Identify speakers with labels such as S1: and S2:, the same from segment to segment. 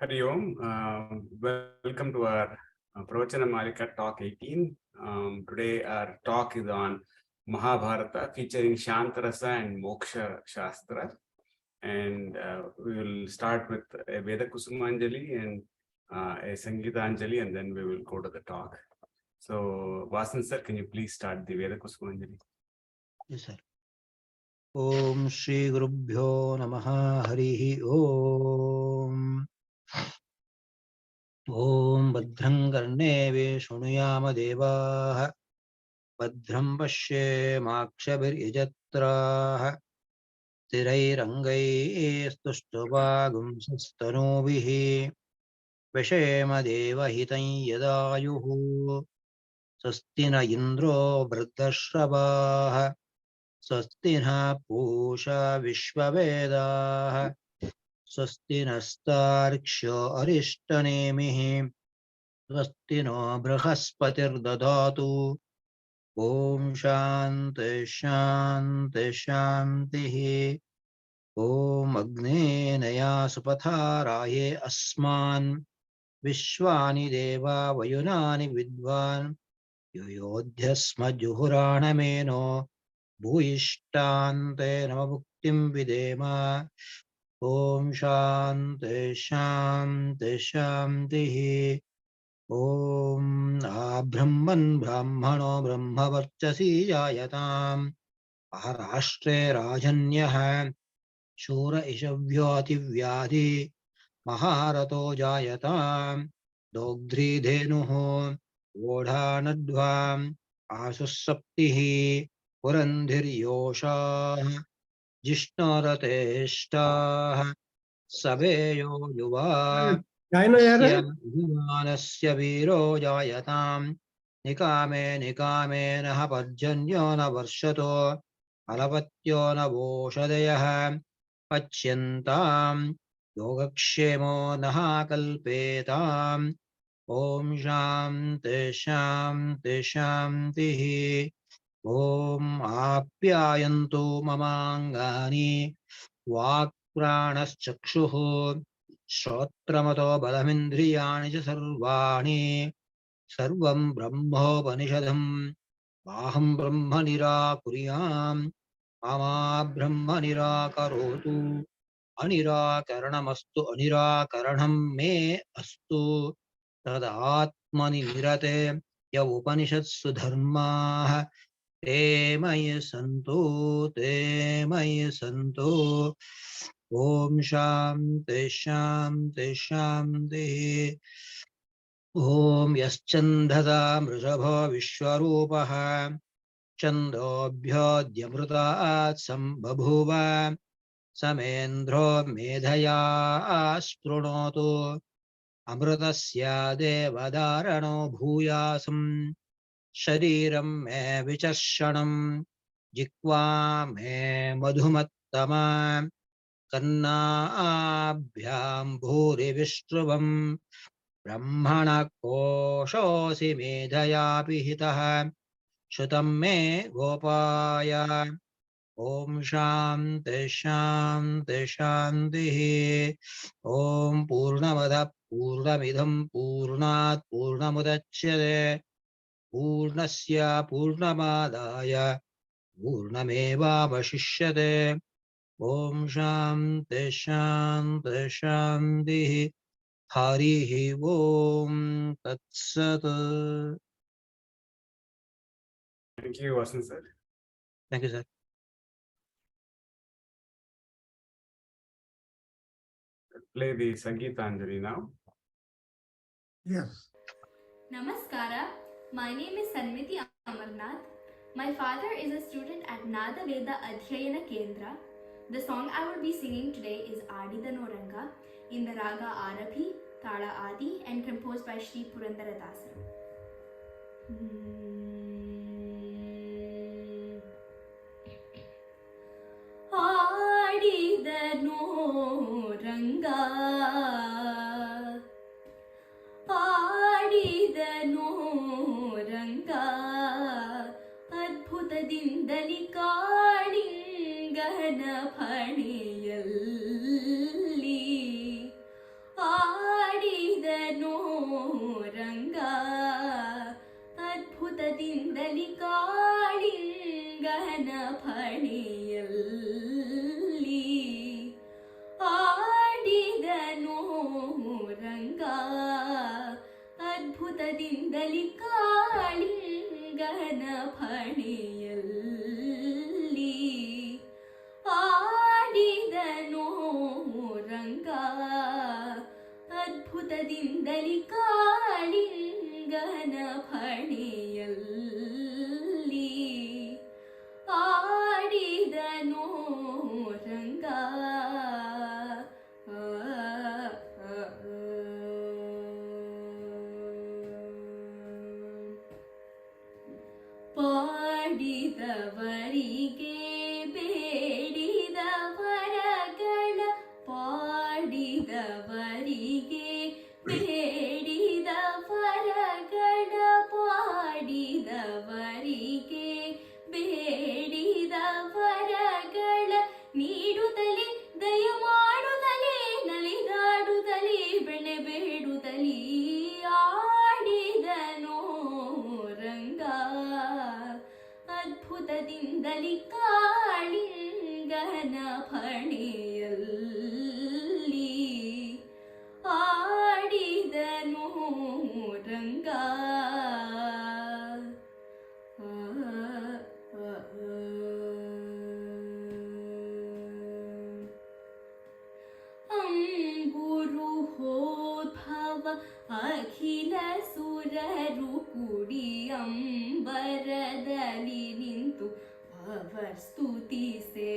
S1: Hari Om. Welcome to our Pravachana Malika Talk 18. Today our talk is on Mahabharata featuring Shantarasa and Moksha Shastra. And we will start with a Veda Kusumanjali and a Sangeetanjali, and then we will go to the talk. So, Vasan sir, can you please start the Veda Kusumanjali?
S2: Yes, sir. Om Shri Gurubhyo Namaha Harihi Om. Om Bhadram Karneve Shunuyama Devaha Bhadram Pashe Makshabhir Yajatraha Tirairangai Stushtabhagum Sastanubihi Veshema Deva Hitan Yadayuhu Sastina Indro Vrdhashrabaha Swastinha Pusha Vishvavedaha Swasti Nastarksho Arishtanemihi Swasti no Brahaspatir Dadatu Om Shanti Shanti Shantihi Om Agne Naya Supataraye Asman Vishwani Deva Vayunani Vidvan Yuyodhyasma Juhurana Meno Bhuishtante Namabhuktim Videma Om Shanti Shanti Shantihi Om Brahman Brahmano Brahmavarchasi Jayatam Maharashtre Rajanyah Shura Ishavyati Vyadhi Maharato Jayatam Dogdri Dhenuho Vodhanadvam Asusaptihi Purandhiryosha Jishnarateshta Sabeyo Yuva Yuvanasya Viro Jayatam Nikame Nikame Naha Parjanyo Na Varshato Alavatyo Na Voshadayah Pachyantam Yogakshemo Naha Kalpetam Om Shanti Shanti Shantihi Om Apyayantu Mamangani Vak Pranaschakshuhu Shrotramato Balamindriyani Cha Sarvani Sarvam Brahmopanishadam Aham Brahma Nirakuriyam Mama Brahma Nirakarotu Anirakaranamastu Anirakaranam Me Astu Tadatmani Nirate Ya Upanishatsu Dharma Te Maya Santo Om Shanti Shanti Shanti Om Yaschandhata Mrishabha Vishwarupaha Chandobhyadhyamrutat Sambabhuva Samendro Medhaya Asprunatu Amrutasya Devadarano Bhuyasam Shariram Me Vicharshanam Jikva Me Madhumattama Kannabhyam Bhuri Vishrubam Brahmana Koshosi Medhaya Pihitaha Shutam Me Gopaya Om Shanti Shanti Shantihi Om Purnamada Purnamidham Purnat Purnamudachyate Purnasya Purnamadaya Purnameva Vashishyate Om Shanti Shanti Shantihi Harihi Om Tat Sat.
S1: Thank you, Vasan sir.
S2: Thank you, sir.
S1: Play the Sangeetanjali now.
S3: Yes.
S4: Namaskara, my name is Sanmiti Amarnath. My father is a student at Veda Adhyayana Kendra. The song I will be singing today is Adida Noranga in the Raga Arabhi, Tala Adi and composed by Sri Purandara Dasaru. Adida Noranga Adidano Ranga Adbhutadindali Kadingana Phaniyalli ಅದ್ಭುತದಿಂದಲಿ ಕಾಳಿಂಗನ ಫಣೆಯಲ್ಲಿ ಆಡಿದನೋ ರಂಗ. ಪಾಡಿದವರಿಗೆ ಬೇಡಿದ ವರಗಳ, ಪಾಡಿದವರಿಗೆ ಬೇಡಿದ ವರಗಳ, ಪಾಡಿದವರಿಗೆ ಬೇಡಿದ ವರಗಳ ನೀಡುತ್ತಲೇ ದಯ ಮಾಡುತ್ತಲೇ ನಲಿದಾಡುತ್ತಲೇ ಬೆಣ್ಣೆ ಬೇಡುತ್ತಲೇ ಆಡಿದನೋ ರಂಗ. ಅದ್ಭುತದಿಂದಲಿ ಕಾಳಿಂಗನ ಫಣೆಯಲ್ಲಿ ಆಡಿದನೋ ರಂಗ. ಅಂಬುರು ಹೋದ್ಭವ ಅಖಿಲ ಸುರರು ಕೂಡಿ ಅಂಬರದಲ್ಲಿ ನಿಂತು hour ಸ್ತುತಿಸೆ.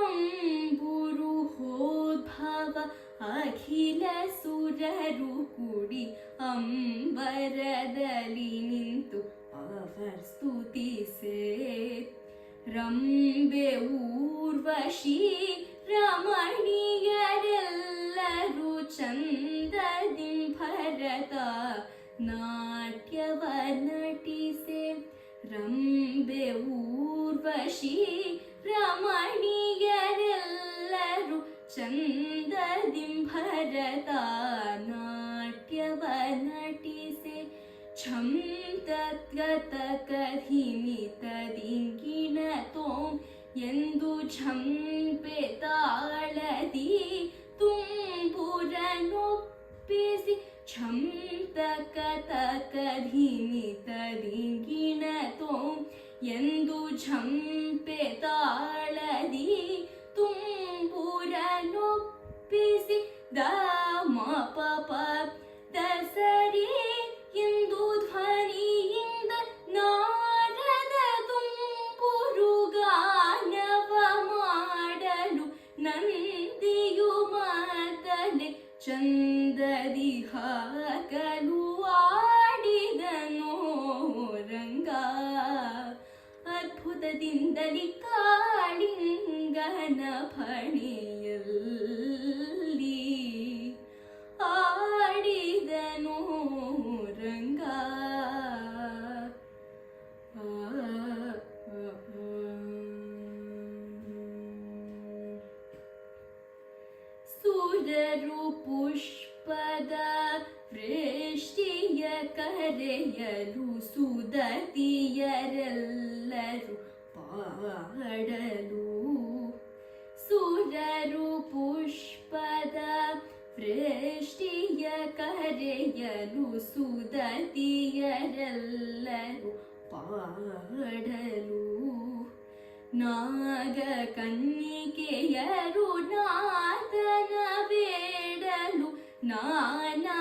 S4: ಅಂಬುರು ಹೋದ್ಭವ ಅಖಿಲ ಸುರರು ಕೂಡಿ ಅಂಬರದಲ್ಲಿ ನಿಂತು ಅವರ್ ಸ್ತುತಿಸೆ. ರಂಬೆ ಊರ್ವಶಿ ರಮಣೀಯರೆಲ್ಲರೂ ಚಂದದಿ ಭರತ ನಾಟ್ಯವ ನಟಿಸೆ. ರಂಬೆ ಊರ್ವಶಿ ರಮಣೀಯರೆಲ್ಲರೂ ಚಂದದಿ ಭರತ ನಾಟ್ಯವ ನಟಿಸೆ. ಛಂ ತತ್ಕತಕಧಿಮಿತದಿಂಗಿಣ ತೋಂ ಎಂದು ಝಂಪೆ ತಾಳದಿ ತುಂಬುರನೊಪ್ಪಿಸಿ. ಛಂ ತಕತಕಧಿಮಿತದಿಂಗಿಣ ತೋಂ ಎಂದು ಝಂಪೆ ತಾಳದಿ ತುಂಬುರನೊಪ್ಪಿಸಿ. ದ ಮ ಪ ಪ ದಸರಿ ಎಂದು ಧ್ವನಿಯಿಂದ ನಾರದ ತುಂಬುರು ಗಾನವ ಮಾಡಲು ನಂದಿಯು ಮಾತನೆ ಚಂದದಿ ಹಾಕಲು ಆಡಿದನೋ ರಂಗ. ಅದ್ಭುತದಿಂದಲಿ ಕಾಳಿಂಗನ ಫಣೆಯಲ್ಲಿ ಆಡಿದನೋ ರಂಗ. ಸುರರು ಪುಷ್ಪದ ವೃಷ್ಟಿಯ ಕರೆಯಲು ಸುದತಿಯರೆಲ್ಲರೂ ಪಾಡಲು. ಸುರರು ಪುಷ್ಪದ ವೃಷ್ಟಿಯ ಕರೆಯಲು ಸುದತಿಯರೆಲ್ಲರೂ ಪಾಡಲು. ನಾಗ ಕನ್ನಿಕೆಯರು ನಾದನ ಬೇಡಲು ನಾನಾ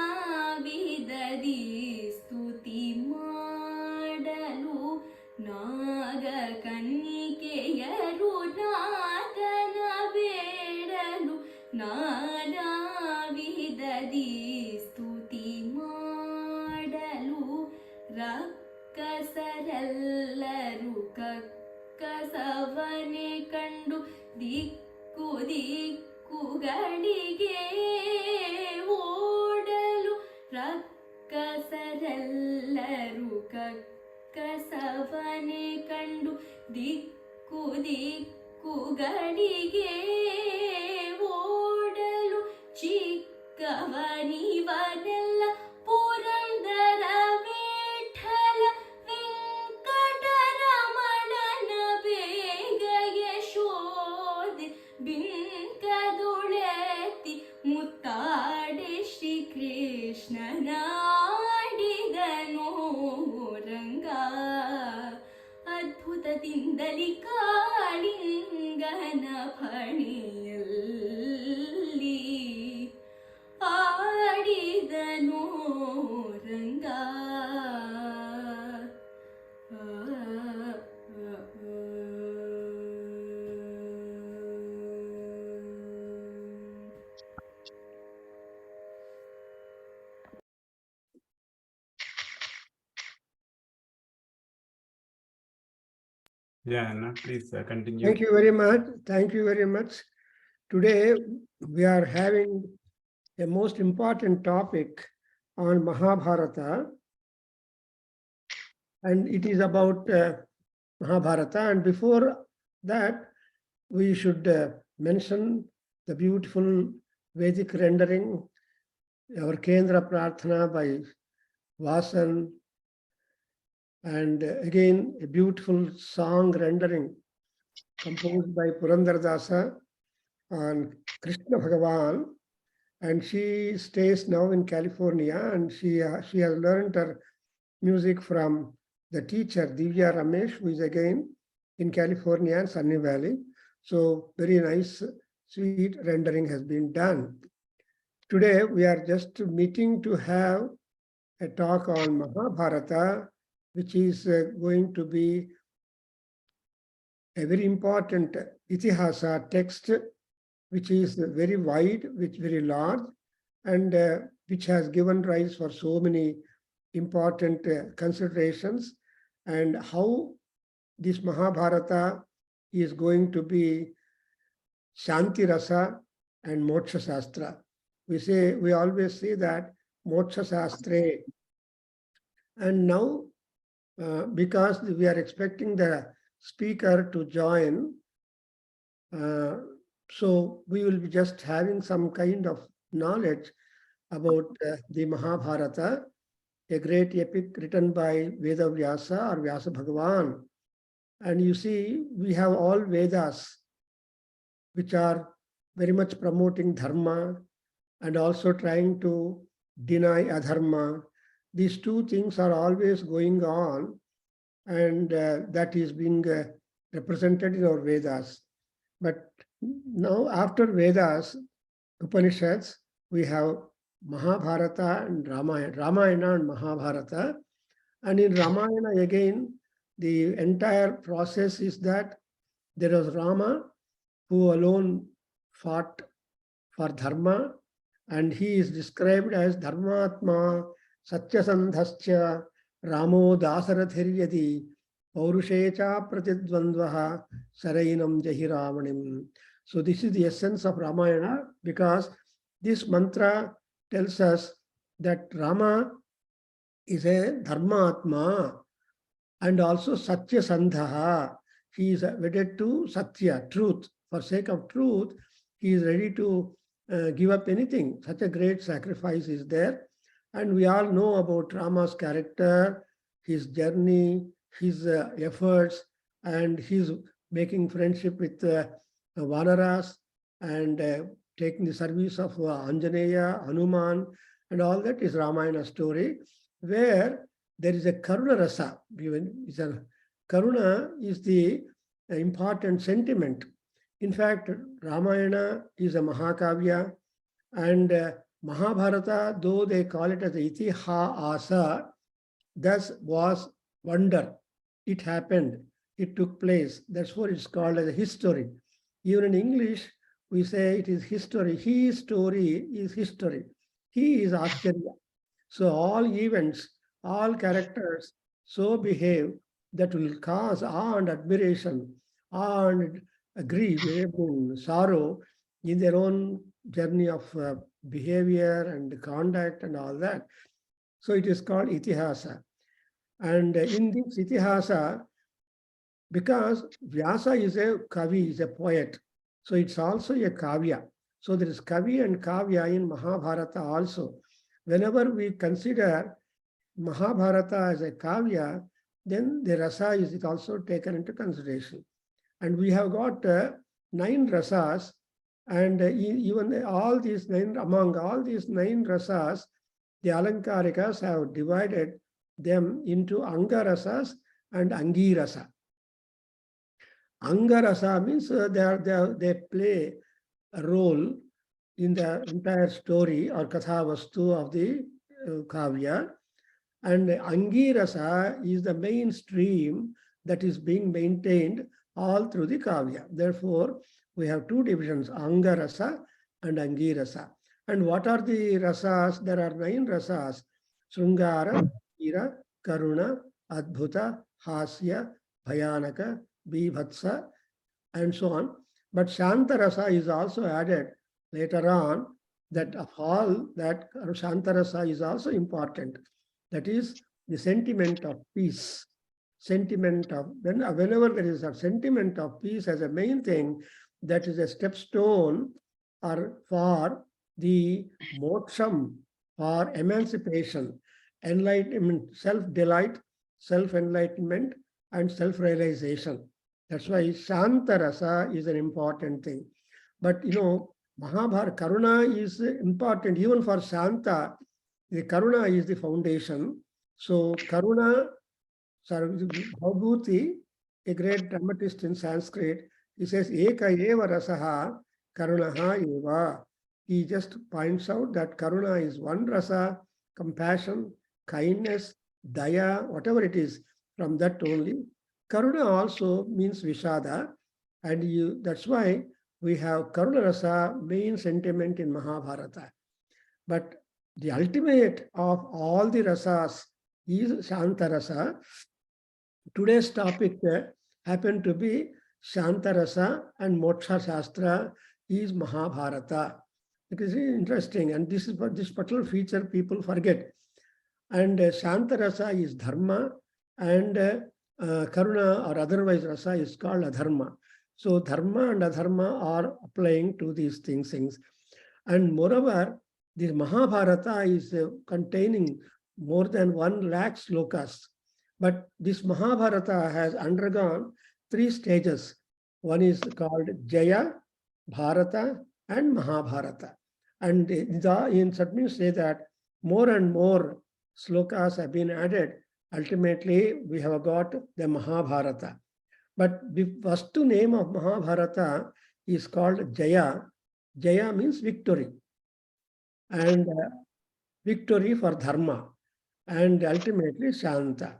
S4: ವಿಧದಿ ಸ್ತುತಿ ಮಾಡಲು. ನಾಗ ಕನ್ನಿಕೆಯರು ನಾದನ ಬೇಡಲು ನಾನಾ ವಿಧದಿ ಸ್ತುತಿ ಮಾಡಲು. ರಕ್ಕಸರೆಲ್ಲರೂ ಕಸವನೆ ಕಂಡು ದಿಕ್ಕು ದಿಕ್ಕುಗಳಿಗೆ ಓಡಲು. ರಕ್ಕಸರೆಲ್ಲರೂ ಕಸವನೆ ಕಂಡು ದಿಕ್ಕು ದಿಕ್ಕುಗಳಿಗೆ ಓಡಲು. ಚಿಕ್ಕವನಿವನೆಲ್ಲ ಪುರಂದರ ವಿಠಲ ವೆಂಕಟರಮಣನ ಬೇಗ ಯಶೋದೆ ಬಿಂಕದುಳೆತ್ತಿ ಮುತ್ತಾಡೆ ಶ್ರೀಕೃಷ್ಣನ ಆಡಿದನೋ ರಂಗ. ಅದ್ಭುತದಿಂದಲಿ ಕಾಳಿಂಗನ ಫಣೆಯಲ್ಲಿ ಆಡಿದನೋ
S1: Yeah, Anna, please continue.
S3: Thank you very much. Thank you very much. Today, we are having a most important topic on Mahabharata, and it is about Mahabharata. And before that, we should mention the beautiful Vedic rendering, our Kendra Prarthana by Vasan, and again a beautiful song rendering composed by Purandardasa on Krishna Bhagavan, and she stays now in California, and she has learned her music from the teacher Divya Ramesh, who is again in California and Sunny Valley. So very nice, sweet rendering has been done. Today we are just meeting to have a talk on Mahabharata, which is going to be a very important itihasa text, which is very wide, which very large, and which has given rise for so many important considerations, and how this Mahabharata is going to be Shanti Rasa and Moksha Shastra. We always say that Moksha Shastra, and now because we are expecting the speaker to join, so we will be just having some kind of knowledge about the Mahabharata, a great epic written by Veda Vyasa or Vyasa Bhagavan. And you see, we have all Vedas, which are very much promoting dharma and also trying to deny adharma. These two things are always going on, and that is being represented in our Vedas. But now after Vedas, Upanishads, we have Mahabharata and Ramayana and Mahabharata. And in Ramayana again, the entire process is that there was Rama who alone fought for dharma, and he is described as Dharmatma Satyasandhascha Ramo Dasarathiriryadi Paurushecha Pratidvandvaha Sarainam Jahiramanim. So this is the essence of Ramayana, because this mantra tells us that Rama is a Dharmatma and also Satya Sandhaha. He is wedded to Satya, truth. For sake of truth, he is ready to give up anything. Such a great sacrifice is there. And we all know about Rama's character, his journey, his efforts, and his making friendship with Vanaras, and taking the service of Anjaneya, Hanuman, and all that is Ramayana story, where there is a Karuna Rasa. Karuna is the important sentiment. In fact, Ramayana is a Mahakavya, and Mahabharata, though they call it as Itihasa, thus was wonder. It happened, it took place. That's what it's called as a history. Even in English, we say it is history. His story is history. He is Ashcharya. So all events, all characters so behave that will cause awe and admiration, awe and grief, sorrow in their own journey of behavior and conduct and all that. So it is called Itihasa. And in this Itihasa, because Vyasa is a Kavi, is a poet, so it's also a Kavya. So there is Kavi and Kavya in Mahabharata also. Whenever we consider Mahabharata as a Kavya, then the rasa is also taken into consideration. And we have got 9 rasas, and even all these 9, among all these 9 rasas, the Alankarikas have divided them into Angarasas and Angirasa. Angarasa means they play a role in the entire story or Kathavastu of the Kavya. And Angirasa is the main stream that is being maintained all through the Kavya. Therefore, we have 2 divisions, Angarasa and Angirasa. And what are the rasas? There are 9 rasas: Srungara, Ira, Karuna, Adbhuta, Hasya, Bhayanaka, Bibhatsa, and so on. But Shantarasa is also added later on, that of all that Shantarasa is also important. That is the sentiment of peace. Sentiment of, whenever there is a sentiment of peace as a main thing, that is a stepstone or for the moksham, for emancipation, enlightenment, self-delight, self-enlightenment, and self-realization. That's why Shantarasa is an important thing. But Mahabharata, Karuna is important even for Shanta. The Karuna is the foundation. So Karuna, Bhavbhuti, a great dramatist in Sanskrit, he says, Eka eva rasaha karunaha eva. He just points out that Karuna is one rasa, compassion, kindness, daya, whatever it is, from that only. Karuna also means Vishada, and that's why we have Karuna rasa, main sentiment in Mahabharata. But the ultimate of all the rasas is Shanta rasa. Today's topic happened to be Shantarasa, and Moksha Shastra is Mahabharata. It is interesting, and this particular feature people forget. And Shantarasa is Dharma, and Karuna or otherwise Rasa is called Adharma. So Dharma and Adharma are applying to these things. And moreover, the Mahabharata is containing more than 1 lakh slokas. But this Mahabharata has undergone 3 stages. One is called Jaya, Bharata, and Mahabharata. And in certain say that more and more slokas have been added. Ultimately, we have got the Mahabharata. But the first name of Mahabharata is called Jaya. Jaya means victory. And victory for Dharma. And ultimately Shanta.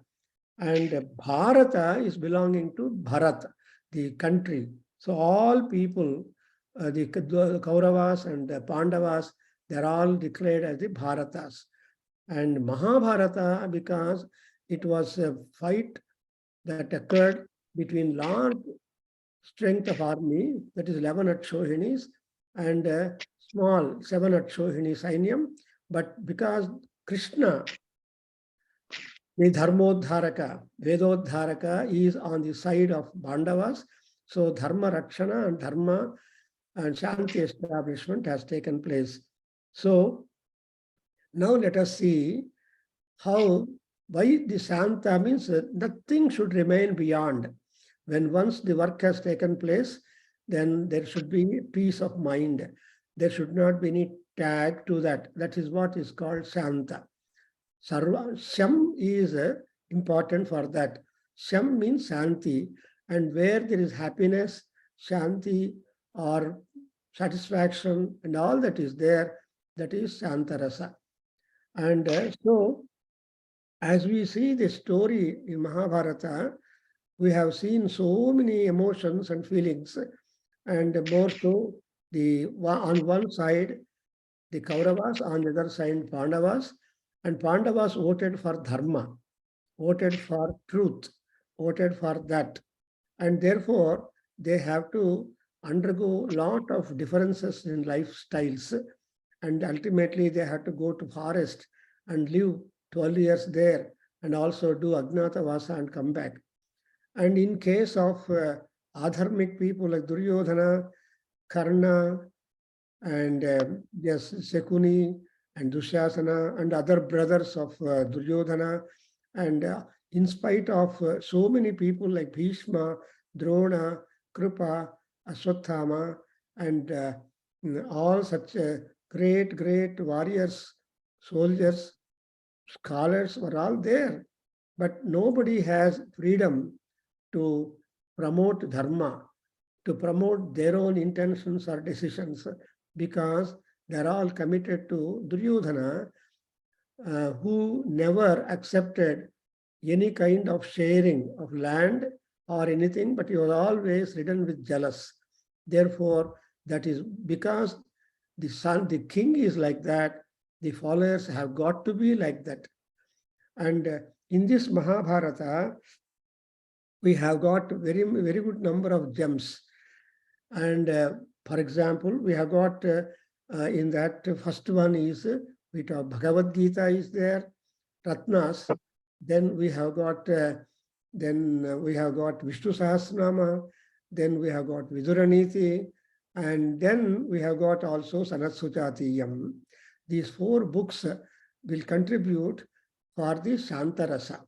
S3: And Bharata is belonging to Bharat, the country. So all people, the Kauravas and the Pandavas, they're all declared as the Bharatas. And Mahabharata, because it was a fight that occurred between large strength of army, that is 11 Akshohinis, and small 7 Akshohini Sainyam. But because Krishna, the Dharmodharaka, Vedodharaka, is on the side of Pandavas. So Dharma Rakshana and Dharma and Shanti establishment has taken place. So now let us see why the Shanta means nothing should remain beyond. When once the work has taken place, then there should be peace of mind. There should not be any tag to that. That is what is called Shanta. Sham is important for that. Sham means Shanti, and where there is happiness, Shanti, or satisfaction, and all that is there, that is Shantarasa. And so, as we see the story in Mahabharata, we have seen so many emotions and feelings, and more so, on one side, the Kauravas, on the other side, Pandavas. And Pandavas voted for Dharma, voted for truth, voted for that. And therefore, they have to undergo a lot of differences in lifestyles. And ultimately, they have to go to forest and live 12 years there, and also do Ajnatavasa and come back. And in case of adharmic people like Duryodhana, Karna, and Shakuni, and Dushasana, and other brothers of Duryodhana, and in spite of so many people like Bhishma, Drona, Kripa, Ashwatthama, and all such great warriors, soldiers, scholars were all there. But nobody has freedom to promote Dharma, to promote their own intentions or decisions, because they're all committed to Duryodhana, who never accepted any kind of sharing of land or anything, but he was always ridden with jealous. Therefore, that is because the king is like that, the followers have got to be like that. And in this Mahabharata, we have got very good number of gems. And for example, we have got in that first one is we talk Bhagavad Gita is there, Ratnas. Then we have got Vishnu Sahasranama. Then we have got Viduraniti, and then we have got also Sanat Sujatiyam. These 4 books will contribute for the Shantarasa.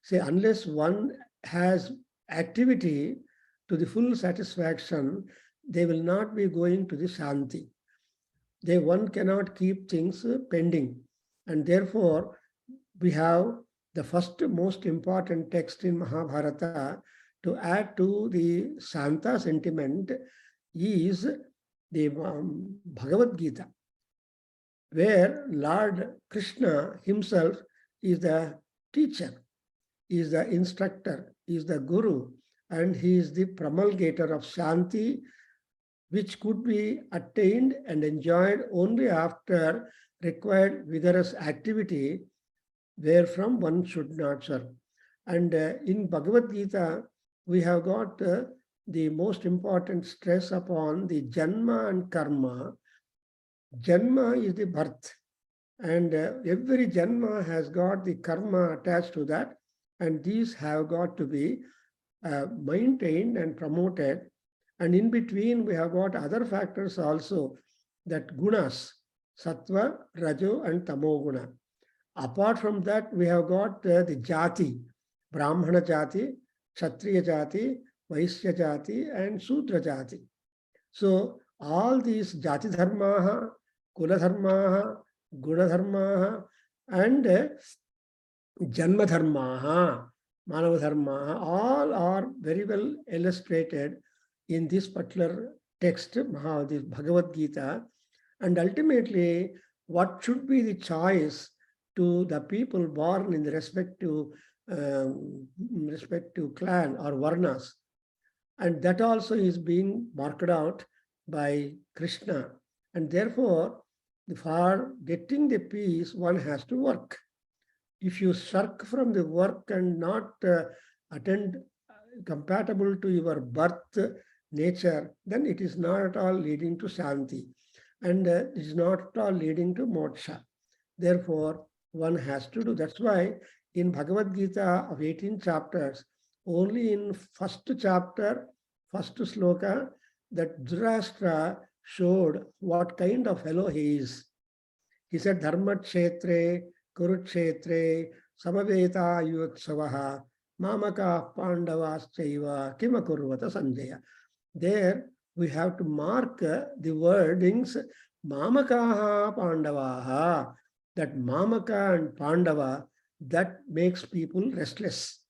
S3: Say, unless one has activity to the full satisfaction, they will not be going to the Shanti. One cannot keep things pending. And therefore, we have the first most important text in Mahabharata to add to the Shanta sentiment is the Bhagavad Gita, where Lord Krishna himself is the teacher, is the instructor, is the guru, and he is the promulgator of Shanti, which could be attained and enjoyed only after required vigorous activity, wherefrom one should not serve. And in Bhagavad Gita, we have got the most important stress upon the Janma and Karma. Janma is the birth, and every Janma has got the Karma attached to that, and these have got to be maintained and promoted. And in between, we have got other factors also, that gunas, sattva, rajo, and tamo guna. Apart from that, we have got the jati, Brahmana jati, Kshatriya jati, Vaishya jati, and Sudra jati. So all these jati dharmaha, kula dharmaha, guna dharmaha, and janma dharmaha, manava dharmaha, all are very well illustrated in this particular text, this Bhagavad Gita. And ultimately, what should be the choice to the people born in the respective clan or varnas? And that also is being marked out by Krishna. And therefore, for getting the peace, one has to work. If you shirk from the work and not attend compatible to your birth nature, then it is not at all leading to Shanti, and it is not at all leading to moksha. Therefore, one has to do. That's why in Bhagavad Gita of 18 chapters, only in first chapter, first sloka, that Dhritarashtra showed what kind of fellow he is. He said, Dharma Kshetre, Kurukshetre, Samaveta Yutsavaha, Mamaka Pandavaschaiva, Kimakurvata Sanjaya. There we have to mark the wordings Mamakaha Pandavaha, that Mamaka and Pandava, that makes people restless.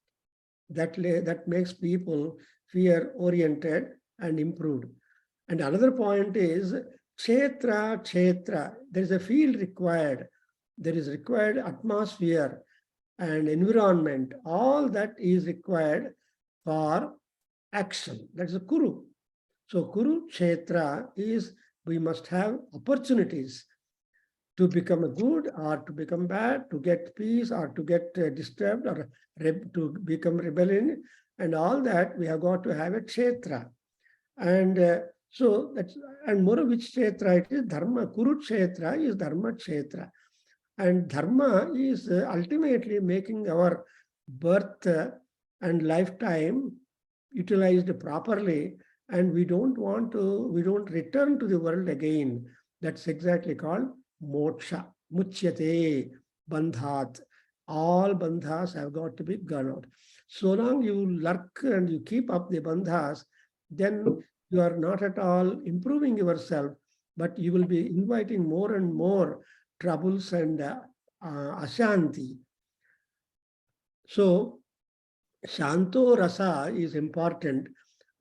S3: That makes people fear-oriented and improved. And another point is Kshetra. There is a field required. There is required atmosphere and environment. All that is required for action. That is a Kuru. So Kuru Kshetra is, we must have opportunities to become a good or to become bad, to get peace or to get disturbed or to become rebellion, and all that we have got to have a Kshetra. And so that's, and more of which Kshetra it is Dharma. Kuru Kshetra is Dharma Kshetra. And Dharma is ultimately making our birth and lifetime utilized properly, and we don't return to the world again. That's exactly called moksha, muchyate, bandhat. All bandhas have got to be gone out. So long you lurk and you keep up the bandhas, then you are not at all improving yourself, but you will be inviting more and more troubles and ashanti. So Shanto Rasa is important,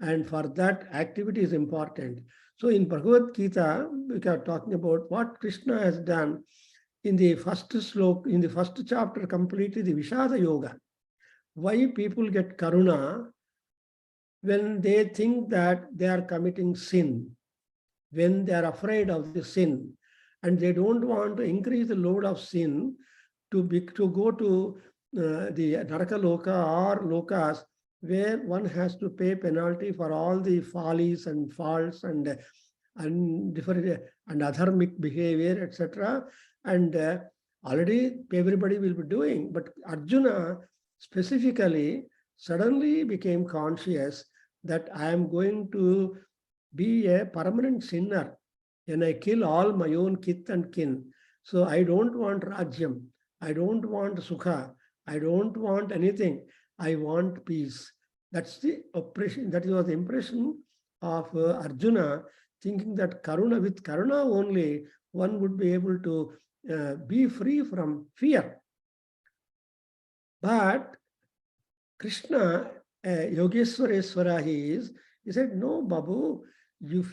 S3: and for that activity is important. So in Bhagavad Gita, we are talking about what Krishna has done in the first sloka, in the first chapter, completely the Vishada Yoga. Why people get Karuna when they think that they are committing sin, when they are afraid of the sin, and they don't want to increase the load of sin to go to the Naraka Loka or Lokas where one has to pay penalty for all the follies and faults and different and adharmic behavior, etc. And already everybody will be doing. But Arjuna specifically suddenly became conscious that I am going to be a permanent sinner and I kill all my own kith and kin. So I don't want Rajyam. I don't want Sukha. I don't want anything. I want peace. That's the oppression. That was the impression of Arjuna, thinking that Karuna, with Karuna only, one would be able to be free from fear. But Krishna, Yogeshwareshwara he said, no, Babu, if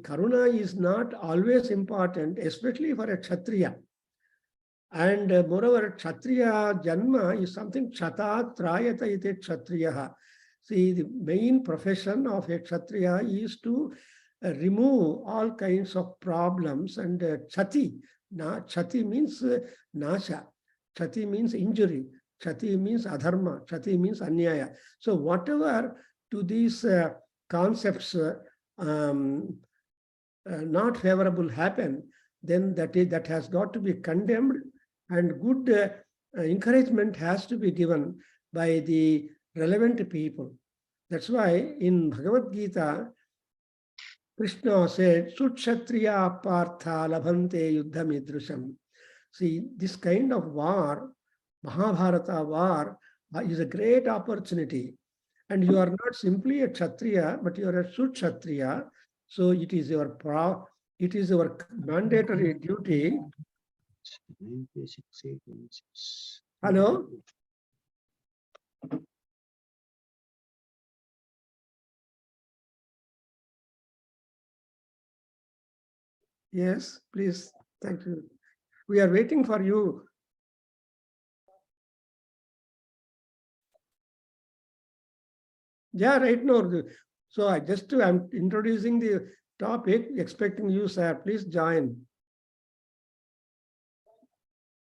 S3: Karuna is not always important, especially for a Kshatriya. And moreover, Kshatriya Janma is something Kshatat Trayata ite Kshatriyaha. See, the main profession of a Kshatriya is to remove all kinds of problems and Chati. Chati means Nasha. Chati means injury. Chati means adharma. Chati means anyaya. So whatever to these concepts not favorable happen, then that has got to be condemned, and good encouragement has to be given by the relevant people. That's why in Bhagavad Gita, Krishna said, Sukshatriya partha labhante yuddham idrusham. See, this kind of war, Mahabharata war, is a great opportunity. And you are not simply a Kshatriya, but you are a Sukshatriya. So it is your mandatory duty. Hello? Yes, please. Thank you. We are waiting for you. Yeah, right now. So I'm introducing the topic, expecting you, sir. Please join.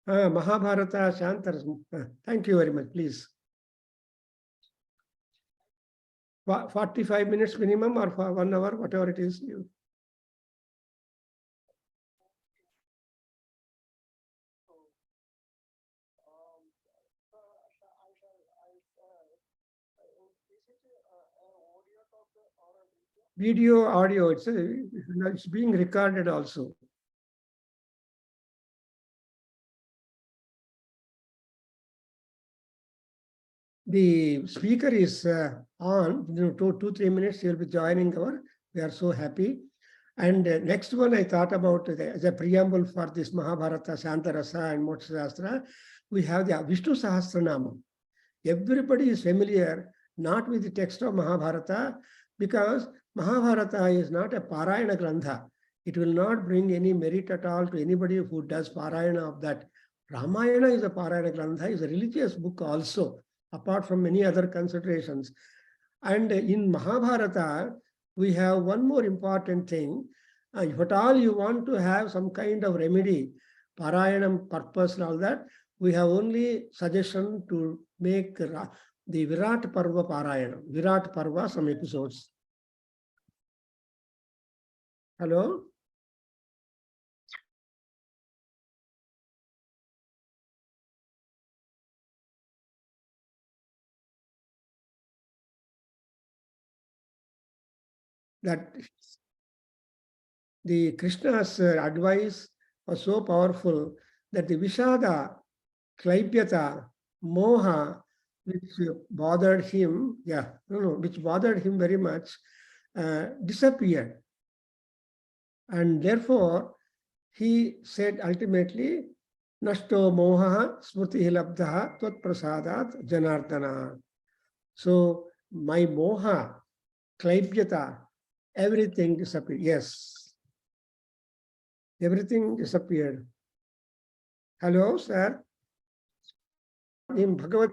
S3: Mahabharata Shantaras. Thank you very much, please. 45 minutes minimum or for 1 hour, whatever it is. Video, audio, it's being recorded also. The speaker is on, 2-3 minutes, he'll be joining we are so happy. And next one I thought about as a preamble for this Mahabharata, Shantarasa and Moksha Shastra, we have the Vishnu Sahasranama. Everybody is familiar, not with the text of Mahabharata, because Mahabharata is not a Parayana Grantha. It will not bring any merit at all to anybody who does Parayana of that. Ramayana is a Parayana Grantha, is a religious book also, apart from many other considerations. And in Mahabharata, we have one more important thing. If at all you want to have some kind of remedy, Parayanam purpose and all that, we have only suggestion to make the Virat Parva Parayana. Virat Parva, some episodes. Hello? That the Krishna's advice was so powerful that the Vishada, Klaipyata, Moha, which bothered him, which bothered him very much, disappeared. And therefore, he said ultimately, Nashto moha smriti labdha tvat prasadat janardana. So my moha, Klaipyata, everything disappeared. Yes. Everything disappeared. Hello, sir. In Bhagavad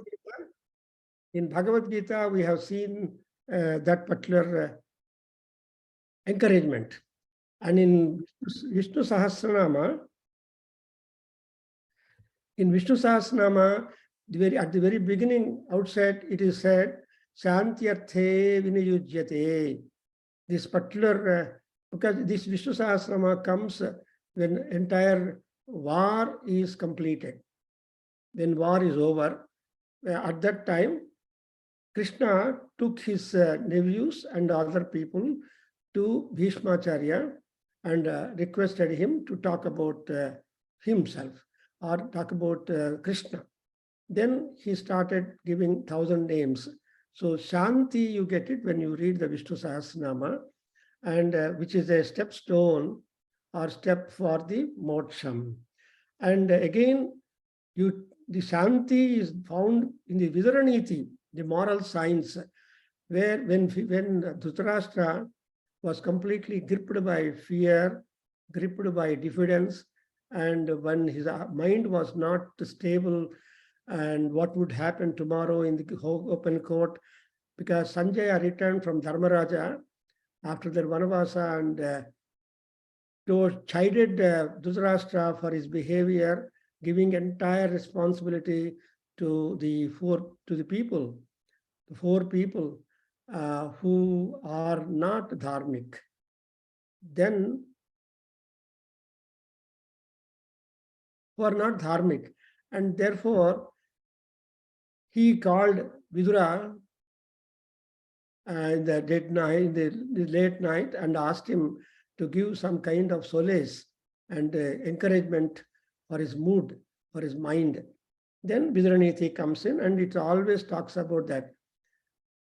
S3: Gita, we have seen that particular encouragement. And in Vishnu Sahasranama, at the very beginning, outset, it is said Shantyarthe vinayujyate. This particular, because this Vishnu Sahasranama comes when entire war is completed. When war is over, at that time, Krishna took his nephews and other people to Bhishmacharya and requested him to talk about himself or talk about Krishna. Then he started giving 1,000 names. So Shanti, you get it when you read the Vishnu Sahasranama, and which is a stepstone or step for the moksham. And again, the Shanti is found in the Vidaraniti, the moral science, where when Dhritarashtra was completely gripped by fear, gripped by diffidence, and when his mind was not stable, and what would happen tomorrow in the open court, because Sanjaya returned from Dharmaraja after their Vanavasa and chided Dhritarashtra for his behavior, giving entire responsibility to the four people who are not dharmic. Then, who are not dharmic, and therefore he called Vidura in the dead night, in the late night, and asked him to give some kind of solace and encouragement for his mood, for his mind. Then Vidaraniti comes in, and it always talks about that.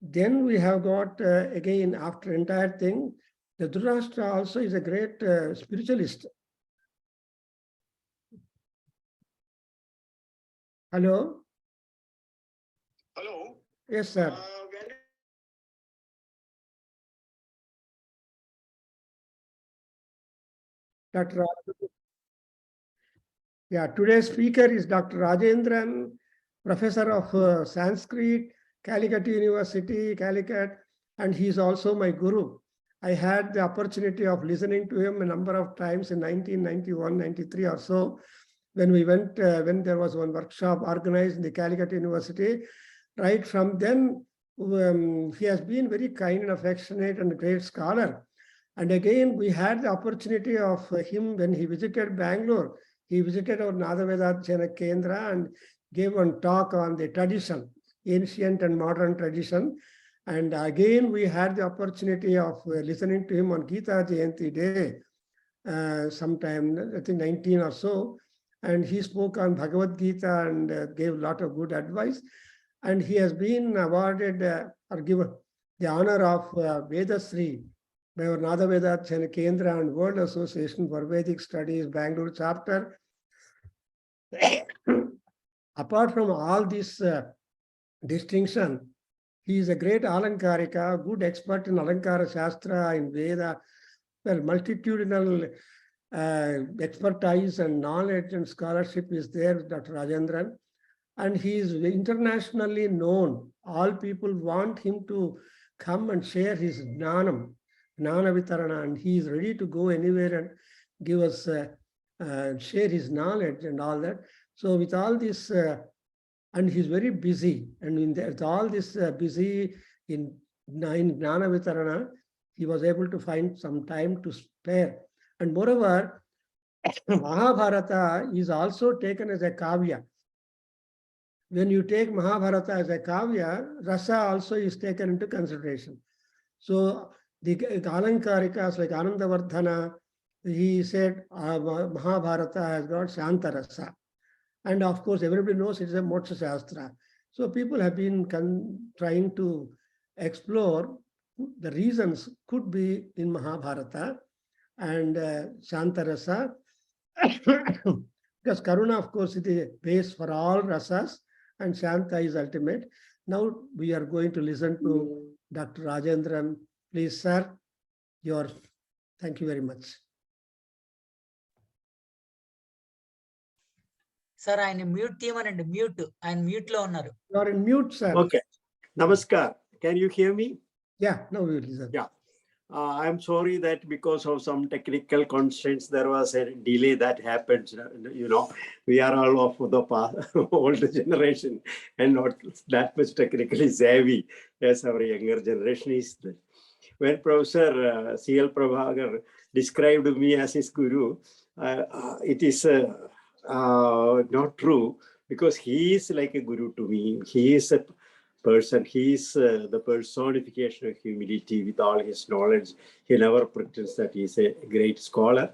S3: Then we have got, again, after entire thing, the Dhritarashtra also is a great spiritualist. Hello?
S5: Hello.
S3: Yes, sir. Dr. Yeah, today's speaker is Dr. Rajendran, professor of Sanskrit, Calicut University, Calicut, and he is also my guru. I had the opportunity of listening to him a number of times in 1991, 93 or so, when we went, when there was one workshop organized in the Calicut University. Right from then, he has been very kind and affectionate and a great scholar. And again, we had the opportunity of him when he visited Bangalore. He visited our Veda Adhyayana Kendra and gave one talk on the tradition, ancient and modern tradition. And again, we had the opportunity of listening to him on Gita Jayanti Day, sometime, I think 19 or so. And he spoke on Bhagavad Gita and gave a lot of good advice. And he has been awarded or given the honor of Veda Sri by our Veda Adhyayana Kendra and World Association for Vedic Studies, Bangalore chapter. Apart from all this distinction, he is a great Alankarika, good expert in Alankara Shastra, in Veda, well, multitudinal expertise and knowledge and scholarship is there with Dr. Rajendran. And he is internationally known. All people want him to come and share his Gnana Vitarana, and he is ready to go anywhere and give us, share his knowledge and all that. So with all this, and he's very busy, and with all this busy in Gnana Vitarana, he was able to find some time to spare. And moreover, Mahabharata is also taken as a kavya. When you take Mahabharata as a kavya, rasa also is taken into consideration. So the Alankarikas like Anandavardhana, he said Mahabharata has got Shanta rasa. And of course, everybody knows it is a Moksha Shastra. So people have been trying to explore the reasons could be in Mahabharata and Shanta rasa. Because Karuna, of course, is the base for all rasas, and Shanta is ultimate. Now we are going to listen to Dr. Rajendran. Please, sir, thank you very much.
S6: Sir, I am mute team and mute. I am mute lo unnaru.
S3: You are in mute, sir.
S5: Okay. Namaskar. Can you hear me?
S3: Yeah, now we will listen.
S5: Yeah. I'm sorry that because of some technical constraints, there was a delay that happened. You know, we are all of the older generation and not that much technically savvy as our younger generation is. When Professor C.L. Prabhakar described me as his guru, it is not true, because he is like a guru to me. He is a person, he is the personification of humility with all his knowledge. He never pretends that he is a great scholar.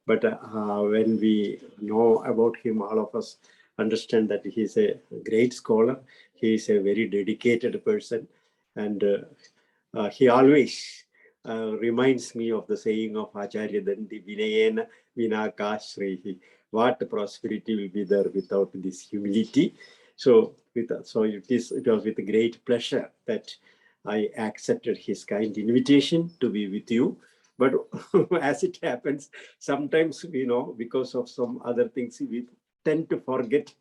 S5: But when we know about him, all of us understand that he is a great scholar. He is a very dedicated person. And he always reminds me of the saying of Acharya Dandi, Vinayena Vinakashrehi. What prosperity will be there without this humility? So it was with great pleasure that I accepted his kind invitation to be with you. But as it happens, sometimes, because of some other things, we tend to forget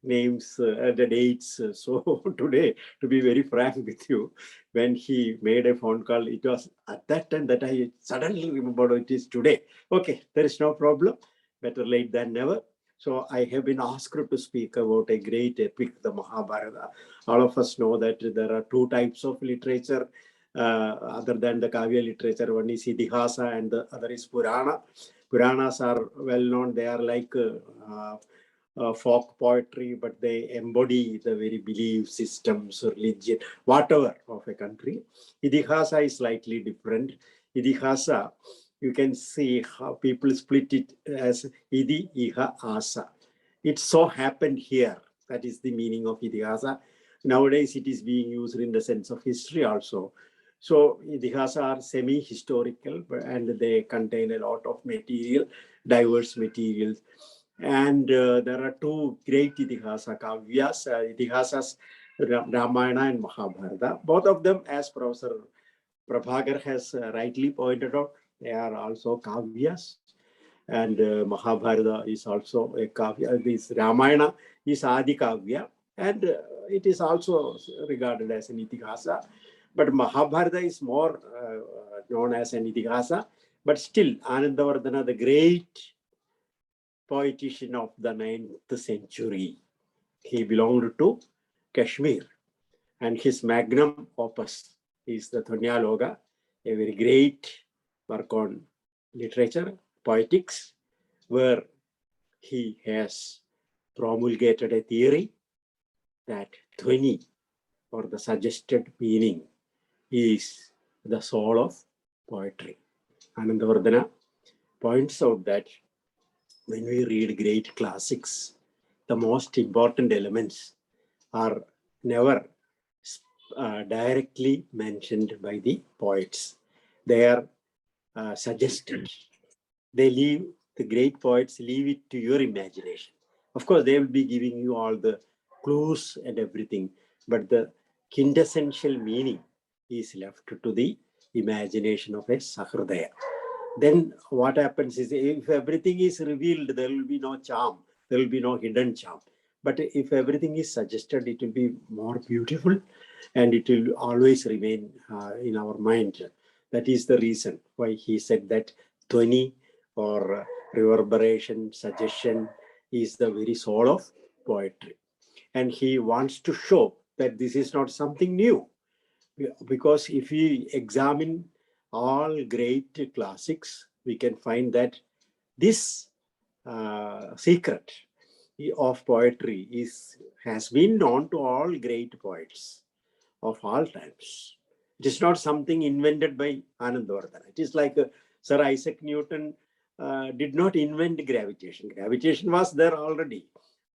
S5: names, the dates. So today, to be very frank with you, when he made a phone call, it was at that time that I suddenly remembered it is today. Okay, there is no problem. Better late than never. So I have been asked to speak about a great epic, the Mahabharata. All of us know that there are two types of literature other than the Kavya literature. One is Idihasa and the other is Purana. Puranas are well known. They are like folk poetry, but they embody the very belief systems, religion, whatever of a country. Idihasa is slightly different. Idihasa, you can see how people split it as Idi, Iha, Asa. It so happened here. That is the meaning of Idihasa. Nowadays, it is being used in the sense of history also. So Idihasa are semi-historical, and they contain a lot of material, diverse materials. And there are two great Idihasa Kavyas, Idihasas, Ramayana and Mahabharata. Both of them, as Professor Prabhakar has rightly pointed out, they are also Kavyas. And Mahabharata is also a Kavya. This Ramayana is Adi Kavya, and it is also regarded as an Itihasa. But Mahabharata is more known as an Itihasa. But still, Anandavardhana, the great poetician of the 9th century, he belonged to Kashmir. And his magnum opus is the Dhanyaloka, a very great work on literature, poetics, where he has promulgated a theory that Dhvani, or the suggested meaning, is the soul of poetry. Anandavardhana points out that when we read great classics, the most important elements are never directly mentioned by the poets. They are suggested. The great poets leave it to your imagination. Of course, they will be giving you all the clues and everything, but the quintessential meaning is left to the imagination of a Sahridaya. Then what happens is, if everything is revealed, there will be no charm. There will be no hidden charm. But if everything is suggested, it will be more beautiful, and it will always remain in our mind. That is the reason why he said that Dhvani, or reverberation, suggestion, is the very soul of poetry. And he wants to show that this is not something new. Because if we examine all great classics, we can find that this secret of poetry has been known to all great poets of all times. It is not something invented by Anandavardhana. It is like Sir Isaac Newton did not invent gravitation. Gravitation was there already,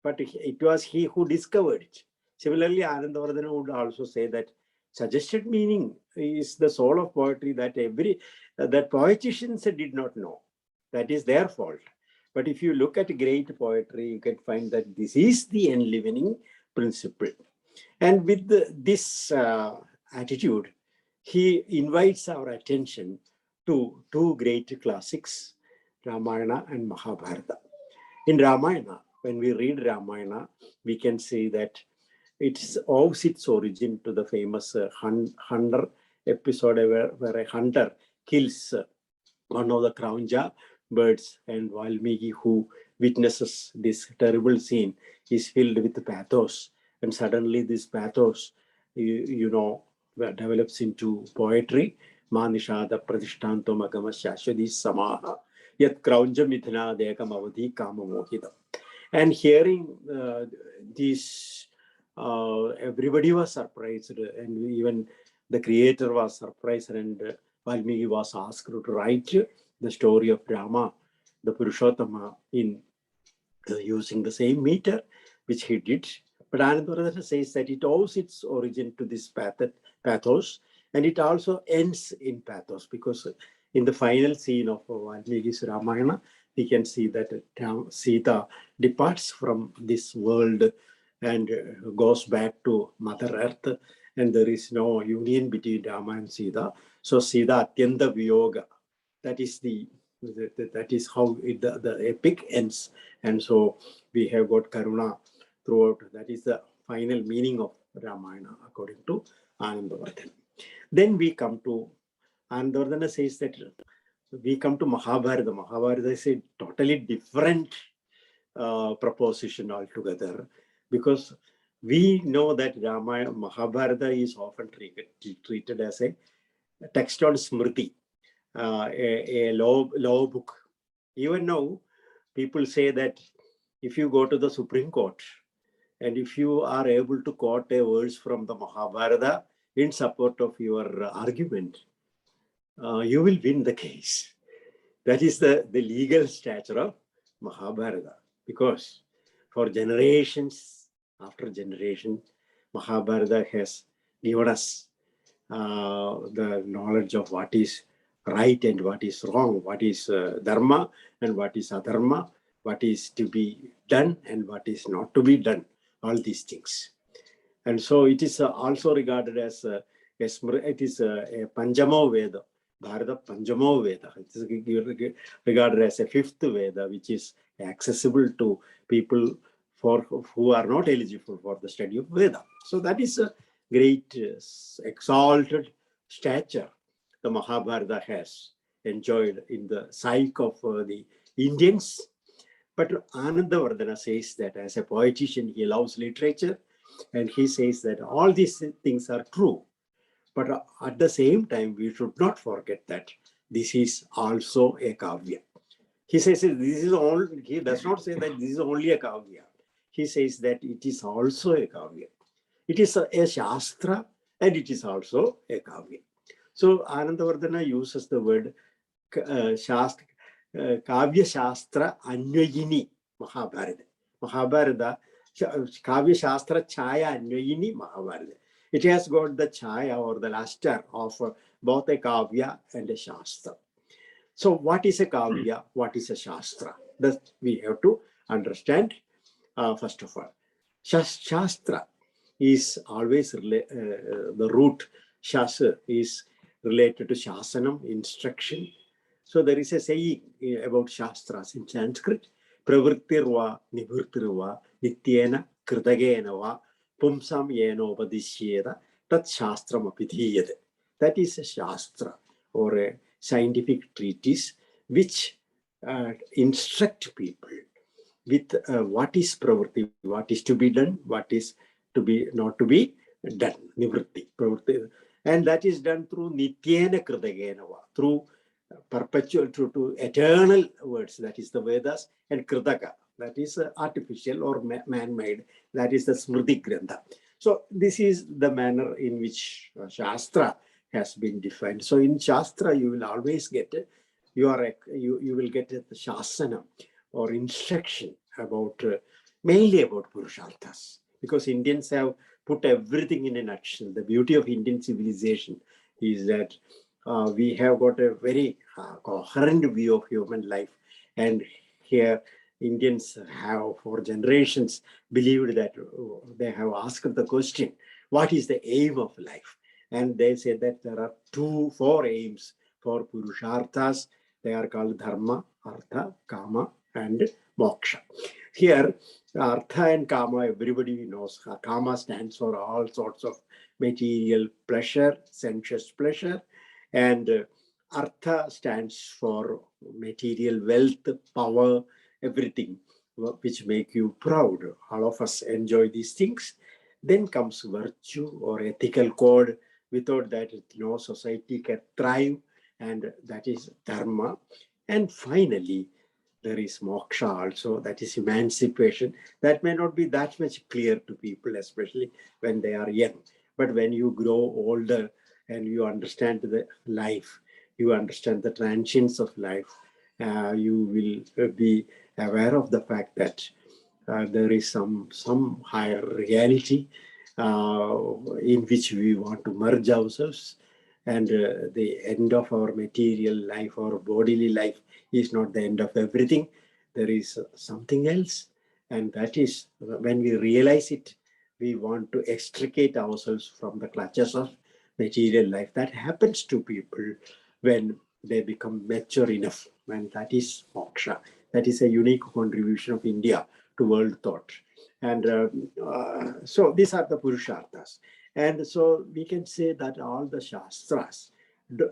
S5: but it was he who discovered it. Similarly, Anandavardhana would also say that suggested meaning is the soul of poetry, that that poeticians did not know. That is their fault. But if you look at great poetry, you can find that this is the enlivening principle. And with this attitude, he invites our attention to two great classics, Ramayana and Mahabharata. In Ramayana, when we read Ramayana, we can see that it owes its origin to the famous hunter episode where a hunter kills one of the crown birds, and Valmiki, who witnesses this terrible scene, is filled with pathos, and suddenly this pathos, develops into poetry. Manishada Pratishtanto Magama Shashwadi Samaha Yat Kraunja Mithna Dekam Avadhi Kama Mohita. And hearing this, everybody was surprised, and even the creator was surprised, and Valmiki was asked to write the story of Rama, the Purushottama, in using the same meter, which he did. But Anandavardhana says that it owes its origin to this pathos, and it also ends in pathos, because in the final scene of Valmiki's Ramayana, we can see that Sita departs from this world and goes back to Mother Earth, and there is no union between Rama and Sita. So Sita Atyanta Viyoga, that is how the epic ends. And so we have got Karuna throughout. That is the final meaning of Ramayana according to Anandavardhana. Then we come to, Anandavardhana says that we come to Mahabharata. Mahabharata is a totally different proposition altogether, because we know that Mahabharata is often treated as a text on Smriti, a law book. Even now, people say that if you go to the Supreme Court and if you are able to quote a verse from the Mahabharata in support of your argument, you will win the case. That is the legal stature of Mahabharata, because for generations after generation, Mahabharata has given us the knowledge of what is right and what is wrong, what is dharma and what is adharma, what is to be done and what is not to be done, all these things. And so it is also regarded as a Panchamo Veda, Bharata Panchamo Veda. It is regarded as a fifth Veda, which is accessible to people who are not eligible for the study of Veda. So that is a great exalted stature the Mahabharata has enjoyed in the psyche of the Indians. But Anandavardhana says that as a poetician, he loves literature, and he says that all these things are true. But at the same time, we should not forget that this is also a kavya. He says this is all, he does not say that this is only a kavya. He says that it is also a kavya. It is a shastra and it is also a kavya. So Anandavardhana uses the word shastra, kavya shastra anyayini Mahabharata. Mahabharata, kavya shastra chaya anyayini Mahabharata. It has got the chaya or the luster of both a kavya and a shastra. So what is a kavya? What is a shastra? That we have to understand first of all. Shastra is always the root shastra is related to shasanam, instruction. So there is a saying about shastras in Sanskrit: pravrittirva nivrittirva nityena kritagena va pumsam yeno padishyeda tat shastram apidhiyate. That is a shastra or a scientific treatise which instruct people with what is pravritti, what is to be done, what is to be not to be done, nivritti, pravritti. And that is done through nityena kritagena va, through perpetual, to eternal words, that is the Vedas, and kritaka, that is artificial or man-made, that is the Smriti Grantha. So this is the manner in which Shastra has been defined. So in Shastra, you will always get you will get the Shasana or instruction about mainly about Purusharthas, because Indians have put everything in a nutshell. The beauty of Indian civilization is that we have got a very coherent view of human life, and here Indians have for generations believed that they have asked the question, what is the aim of life? And they say that there are 4 aims for Purusharthas. They are called Dharma, Artha, Kama, and Moksha. Here, Artha and Kama, everybody knows. Kama stands for all sorts of material pleasure, sensuous pleasure. And Artha stands for material wealth, power, everything which make you proud. All of us enjoy these things. Then comes virtue or ethical code. Without that, no society can thrive, and that is dharma. And finally, there is moksha also, that is emancipation. That may not be that much clear to people, especially when they are young. But when you grow older and you understand the life, you understand the transience of life, you will be aware of the fact that there is some higher reality in which we want to merge ourselves, and the end of our material life or bodily life is not the end of everything. There is something else, and that is when we realize it, we want to extricate ourselves from the clutches of material life. That happens to people when they become mature enough, and that is moksha. That is a unique contribution of India to world thought. And so these are the Purusharthas. And so we can say that all the Shastras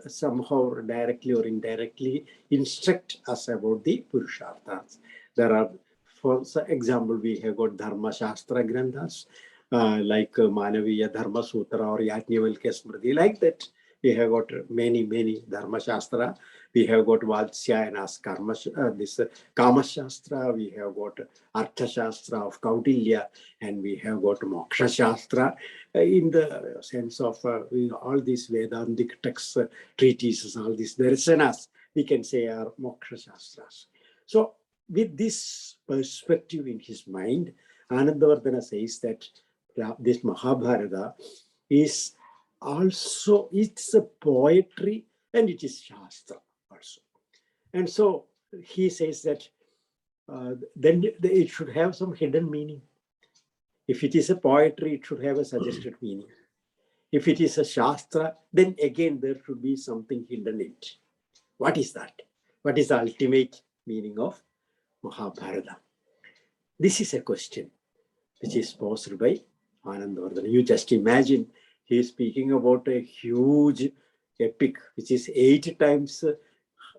S5: somehow directly or indirectly instruct us about the Purusharthas. There are, for example, we have got Dharma Shastra Granthas, like Manaviya Dharma Sutra or Yajnavalkya Smriti, like that. We have got many Dharma Shastra. We have got Valsyayanas Karma, this Kama Shastra. We have got Artha Shastra of Kautilya, and we have got Moksha Shastra in the sense of all these Vedantic texts, treatises, all these darshanas, we can say are Moksha Shastras. So with this perspective in his mind, Anandavardhana says that this Mahabharata is also, it's a poetry and it is Shastra also. And so he says that then it should have some hidden meaning. If it is a poetry, it should have a suggested meaning. If it is a Shastra, then again there should be something hidden in it. What is that? What is the ultimate meaning of Mahabharata? This is a question which is posed by Anandavardhana. You just imagine, he is speaking about a huge epic, which is 8 times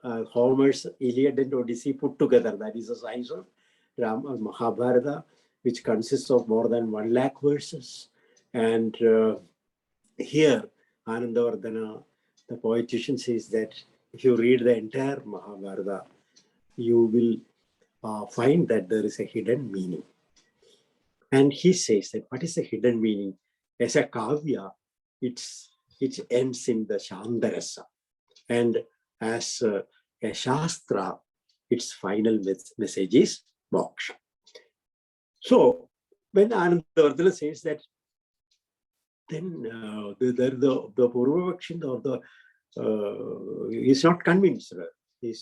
S5: Homer's Iliad and Odyssey put together. That is the size of Mahabharata, which consists of more than 1 lakh verses. And here, Anandavardhana, the poetician, says that if you read the entire Mahabharata, you will find that there is a hidden meaning. And he says that what is the hidden meaning? As a kavya, it ends in the Shantarasa. And as a Shastra, its final message is moksha. So when Anandavardhana says that, then the Purvavakshin or the is not convinced. He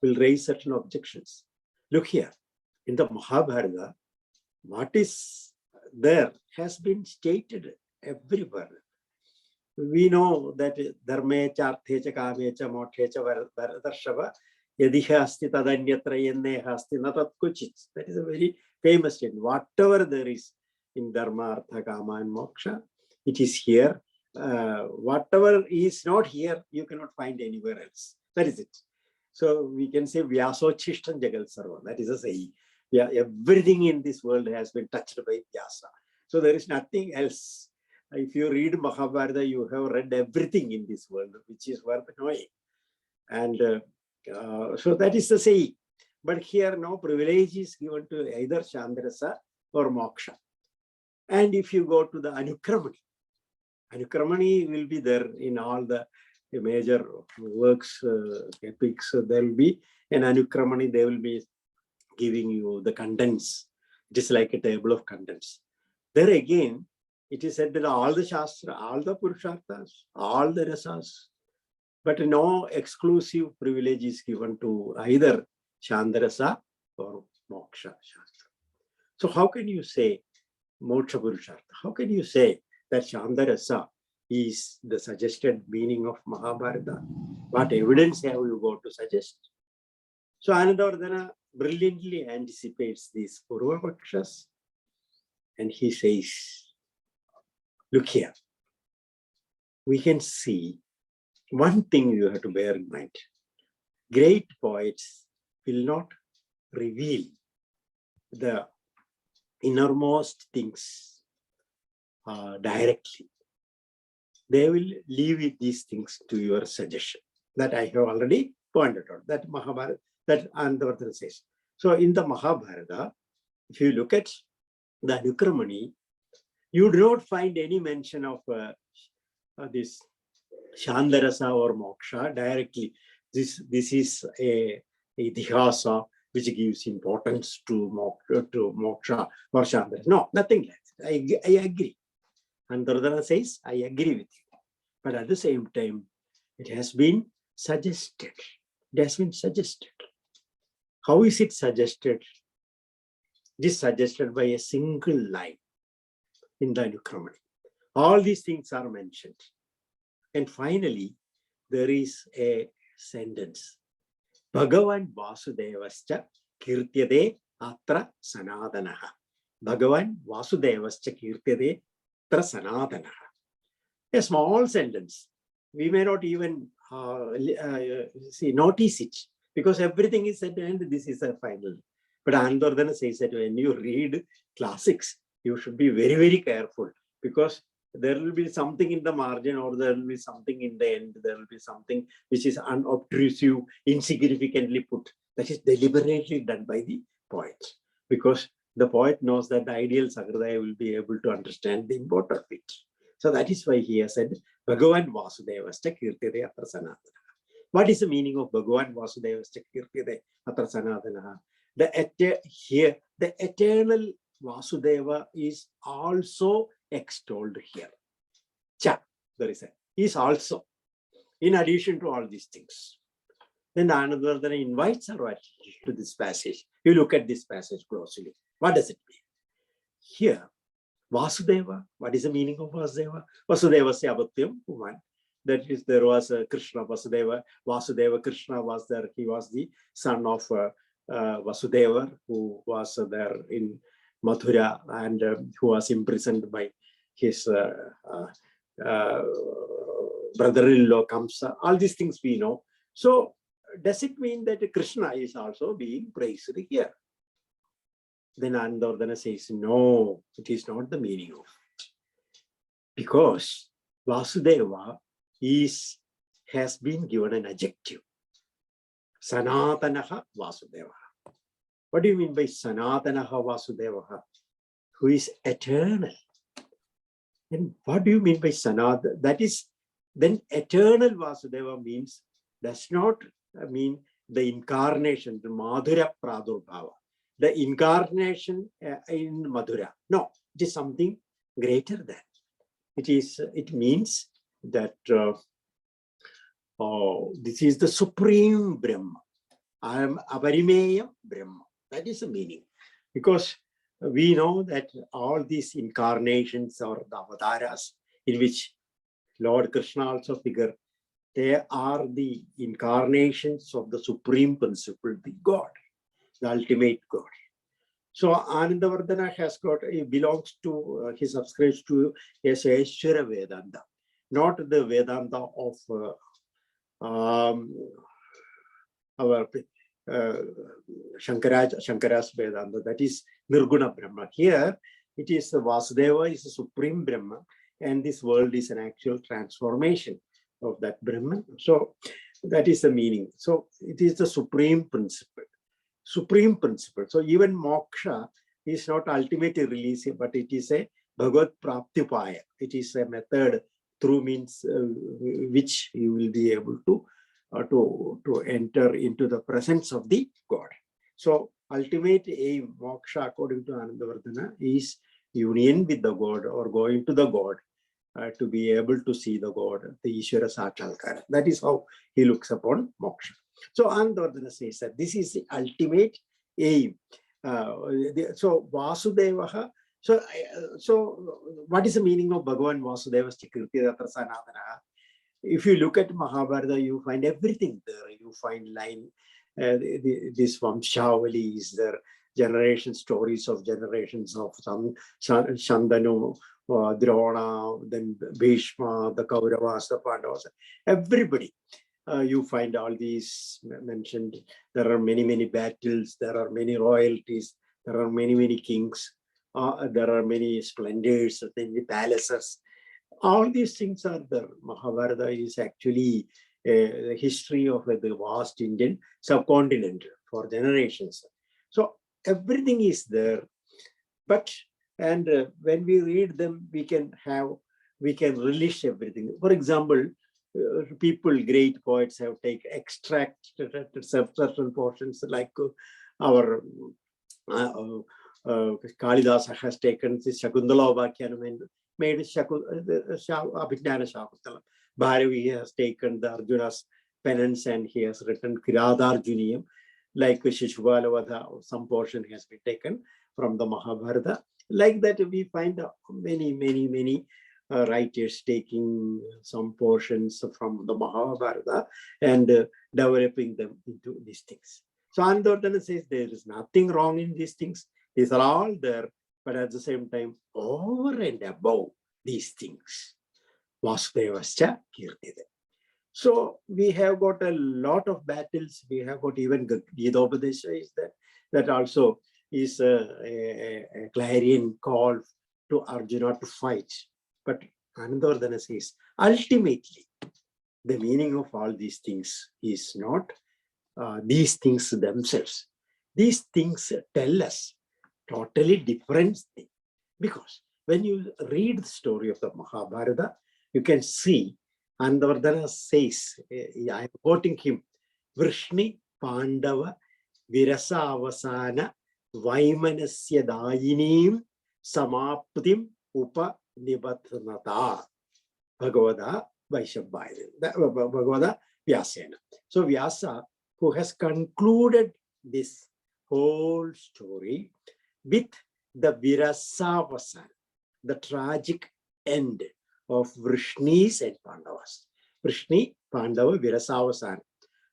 S5: will raise certain objections. Look here, in the Mahabharata, what is there has been stated everywhere. We know that dharmecha, arthecha, kamecha, mokshecha, Bharatarshava, yadiha asti tadanyatra yenneha asti natat kuchit. That is a very famous statement. Whatever there is in dharma, artha, kama, and moksha, it is here. Whatever is not here, you cannot find anywhere else. That is it. So we can say Vyasochishtam Jagal Sarva. That is a saying. Yeah, everything in this world has been touched by Vyasa. So there is nothing else. If you read Mahabharata, you have read everything in this world, which is worth knowing. And so that is the saying. But here no privilege is given to either Shantarasa or Moksha. And if you go to the Anukramani, Anukramani will be there in all the major works, epics. There will be an Anukramani, they will be giving you the contents. It is like a table of contents. There again, it is said that all the Shastra, all the Purusharthas, all the Rasas, but no exclusive privilege is given to either Shantarasa or Moksha Shastra. So how can you say Moksha Purushartha? How can you say that Shantarasa is the suggested meaning of Mahabharata? What evidence have you got to suggest? So Anandavardhana brilliantly anticipates these Purvapakshas, and he says, look here, we can see one thing you have to bear in mind. Great poets will not reveal the innermost things directly. They will leave these things to your suggestion. That I have already pointed out. That Mahabharata, that Anandavardhana says. So in the Mahabharata, if you look at the Anukramani, you do not find any mention of this Shantarasa or Moksha directly. This is a Idihasa which gives importance to Moksha or Shantarasa. No, nothing like that. I agree. And Dardana says, I agree with you. But at the same time, it has been suggested. It has been suggested. How is it suggested? It is suggested by a single line in the Anukramani. All these things are mentioned. And finally, there is a sentence. Bhagavan Vasudevascha kirtyade atra sanatanaha. Bhagavan Vasudevascha kirtyade atra sanatanaha. A small sentence. We may not even notice it because everything is at the end. This is a final. But Anandavardhana says that when you read classics, you should be very, very careful because there will be something in the margin or there will be something in the end. There will be something which is unobtrusive, insignificantly put. That is deliberately done by the poet because the poet knows that the ideal Sahridaya will be able to understand the import of it. So that is why he has said, Bhagavan Vasudevascha kirtyade atra sanatana. What is the meaning of Bhagavan Vasudevascha kirtyade atra sanatana? Here, the eternal Vasudeva is also extolled here. Cha, there is a, is also, in addition to all these things. Then Anandavardhana invites our attention to this passage. You look at this passage closely. What does it mean? Here, Vasudeva, what is the meaning of Vasudeva? Vasudeva Syabhatyam, one. That is, there was Krishna, Vasudeva. Vasudeva, Krishna was there. He was the son of Vasudeva, who was there in Mathura and who was imprisoned by his brother-in-law Kamsa. All these things we know. So, does it mean that Krishna is also being praised here? Then Anandavardhana says, no, it is not the meaning of it. Because Vasudeva has been given an adjective. Sanatanaha Vasudeva. What do you mean by Sanatanaha Vasudeva? Who is eternal. And what do you mean by Sanatana? That is, then eternal Vasudeva means, does not mean the incarnation, the Madhura Pradurbhava. The incarnation in Madhura. No, it is something greater than. It means that this is the supreme Brahma. I am Avarimeya Brahma. That is the meaning. Because we know that all these incarnations or the avataras in which Lord Krishna also figure, they are the incarnations of the supreme principle, the God, the ultimate God. So Anandavardhana has got, he belongs to, he subscribes to a Eshwara Vedanta, not the Vedanta of our Shankara's Vedanta, that is Nirguna Brahma. Here, it is Vasudeva is the supreme Brahma, and this world is an actual transformation of that Brahman. So that is the meaning. So it is the supreme principle. Supreme principle. So even moksha is not ultimately release, but it is a Bhagavad Praptipaya. It is a method through means which you will be able to enter into the presence of the God. So ultimate aim, moksha, according to Anandavardhana, is union with the God or going to the God to be able to see the God, the Ishvara Sakshatkara. That is how he looks upon moksha. So Anandavardhana says that this is the ultimate aim. So Vasudevaha. So what is the meaning of Bhagavan Vasudevascha kirtyade atra sanatana? If you look at Mahabharata, you find everything there. You find line, this Vamshavali is there, generation stories of generations of some Shandanu, Drona, then Bhishma, the Kauravas, the Pandavas, everybody. You find all these mentioned. There are many, many battles. There are many royalties. There are many, many kings. There are many splendors, many palaces. All these things are there. Mahabharata is actually the history of the vast Indian subcontinent for generations. So everything is there. But when we read them, we can relish everything. For example, people, great poets have extracted certain portions, like our Kalidasa has taken this Shakuntala Upakhyanam and made Abhijnana Shakuntalam. Bharavi has taken the Arjuna's penance and he has written Kiradarjuniyam, like Shishupala, some portion has been taken from the Mahabharata. Like that, we find many writers taking some portions from the Mahabharata and developing them into these things. So Anandavardhana says there is nothing wrong in these things. These are all there, but at the same time, over and above these things, Vasudevascha Kirtide. So we have got a lot of battles. We have got even Gita-upadesha is there. That also is a clarion call to Arjuna to fight. But Anandavardhana says, ultimately, the meaning of all these things is not these things themselves. These things tell us totally different thing. Because when you read the story of the Mahabharata, you can see Anandavardhana says, I am quoting him, Vrishni Pandava Virasa Avasana Vaimanasya Dayinim Samaptim Upa Nibathanata Bhagavada Bhagavada Vyasena. So Vyasa, who has concluded this whole story with the Virasavasana, the tragic end of Vrishnis and Pandavas. Vrishni, Pandava, Virasavasana.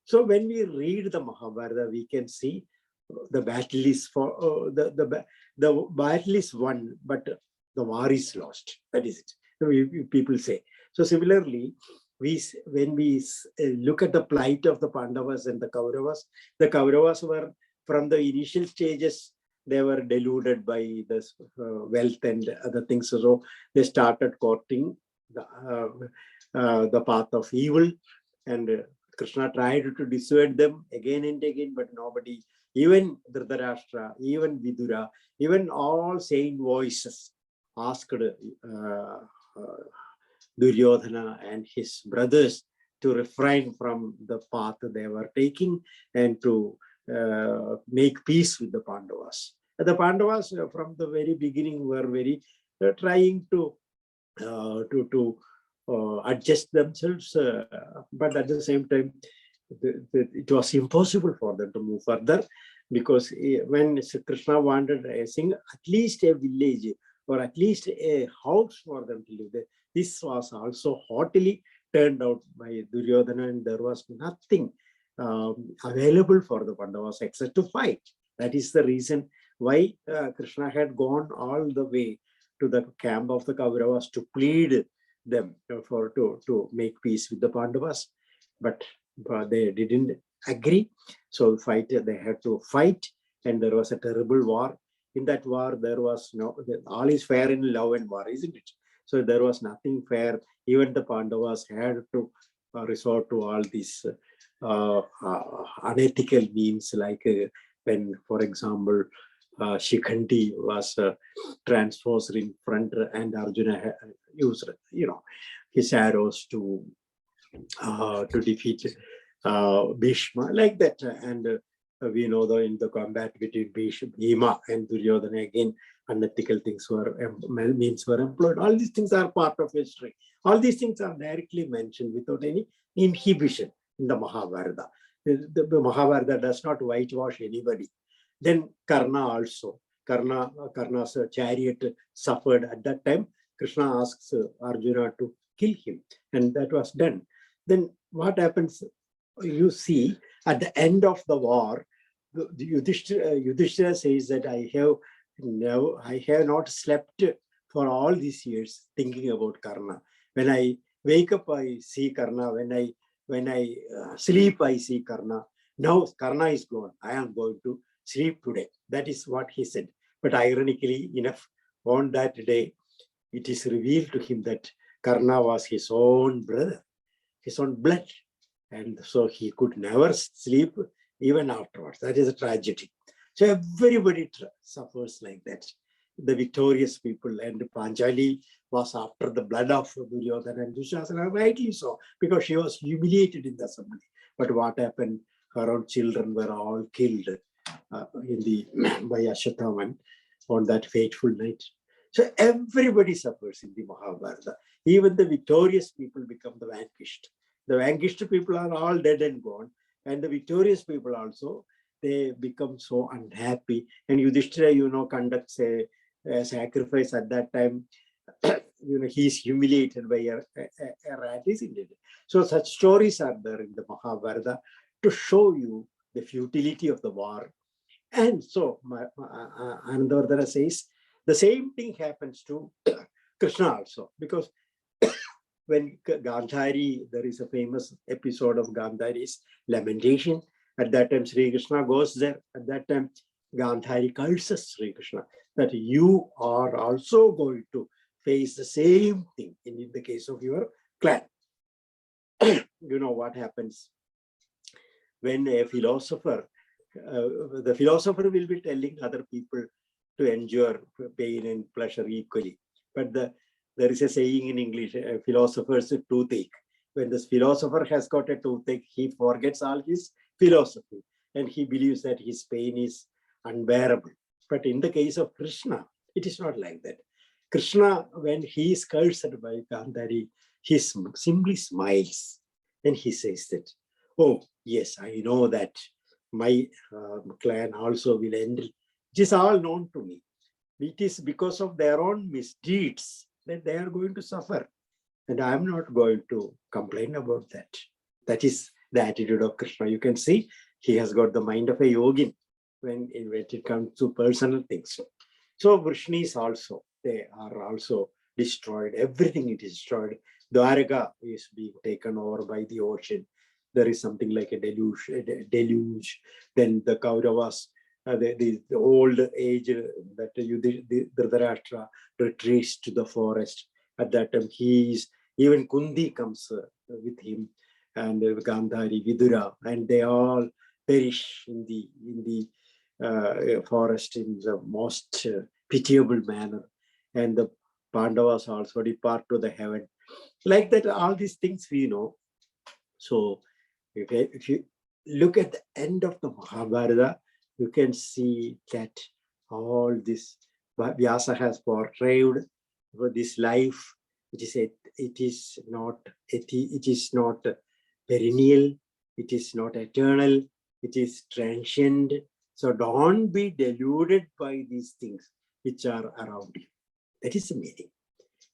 S5: So when we read the Mahabharata, we can see the battle is for the battle is won, but the war is lost. That is it. People say. So similarly, when we look at the plight of the Pandavas and the Kauravas were from the initial stages, they were deluded by this wealth and other things. So they started courting the path of evil, and Krishna tried to dissuade them again and again, but nobody, even Dhritarashtra, even Vidura, even all sane voices asked Duryodhana and his brothers to refrain from the path they were taking and to make peace with the Pandavas. The Pandavas from the very beginning were very trying to adjust themselves, but at the same time, it was impossible for them to move further, because when Krishna wanted at least a village or at least a house for them to live there, this was also haughtily turned out by Duryodhana, and there was nothing available for the Pandavas except to fight. That is the reason why Krishna had gone all the way to the camp of the Kauravas to plead them to make peace with the Pandavas, but they didn't agree. So they had to fight, and there was a terrible war. In that war, there was all is fair in love and war, isn't it? So there was nothing fair. Even the Pandavas had to resort to all these unethical means, like when, for example, Shikhandi was transposed in front, and Arjuna used, his arrows to defeat Bhishma, like that. And we know that in the combat between Bhima and Duryodhana, again, unethical things means were employed. All these things are part of history. All these things are directly mentioned without any inhibition in the Mahabharata. The Mahabharata does not whitewash anybody. Then Karna also. Karna's chariot suffered at that time. Krishna asks Arjuna to kill him, and that was done. Then what happens? You see, at the end of the war, Yudhishthira says that I have not slept for all these years thinking about Karna. When I wake up, I see Karna. When I sleep, I see Karna. Now Karna is gone. I am going to sleep today. That is what he said. But ironically enough, on that day, it is revealed to him that Karna was his own brother, his own blood. And so he could never sleep even afterwards. That is a tragedy. So everybody suffers like that. The victorious people, and Panchali was after the blood of Duryodhana and Dushasana, rightly so, because she was humiliated in the assembly. But what happened? Her own children were all killed by Ashwatthama on that fateful night. So everybody suffers in the Mahabharata. Even the victorious people become the vanquished. The vanquished people are all dead and gone. And the victorious people also, they become so unhappy. And Yudhishthira, conducts a sacrifice at that time. He's humiliated by a rat, isn't it? So such stories are there in the Mahabharata to show you the futility of the war. And so Anandavardhana says the same thing happens to Krishna also, because when Gandhari, there is a famous episode of Gandhari's lamentation. At that time, Sri Krishna goes there. At that time, Gandhari curses Sri Krishna that you are also going to face the same thing in the case of your clan. You know what happens when a philosopher, the philosopher will be telling other people to endure pain and pleasure equally. But there is a saying in English, a philosopher's toothache. When this philosopher has got a toothache, he forgets all his philosophy and he believes that his pain is unbearable. But in the case of Krishna, it is not like that. Krishna, when he is cursed by Gandhari, he simply smiles and he says that, oh, yes, I know that my clan also will end. It is all known to me. It is because of their own misdeeds that they are going to suffer. And I am not going to complain about that. That is the attitude of Krishna. You can see he has got the mind of a yogin when it comes to personal things. So Vrishnis also, they are also destroyed. Everything is destroyed. Dwaraka is being taken over by the ocean. There is something like a deluge. Then the Kauravas, the old age that Dhritarashtra retreats to the forest. At that time, even Kundi comes with him, and Gandhari, Vidura, and they all perish in the forest in the most pitiable manner. And the Pandavas also depart to the heaven. Like that, all these things we know. So if you look at the end of the Mahabharata, you can see that all this Vyasa has portrayed for this life. It is not perennial. It is not eternal. It is transient. So don't be deluded by these things which are around you. That is the meaning.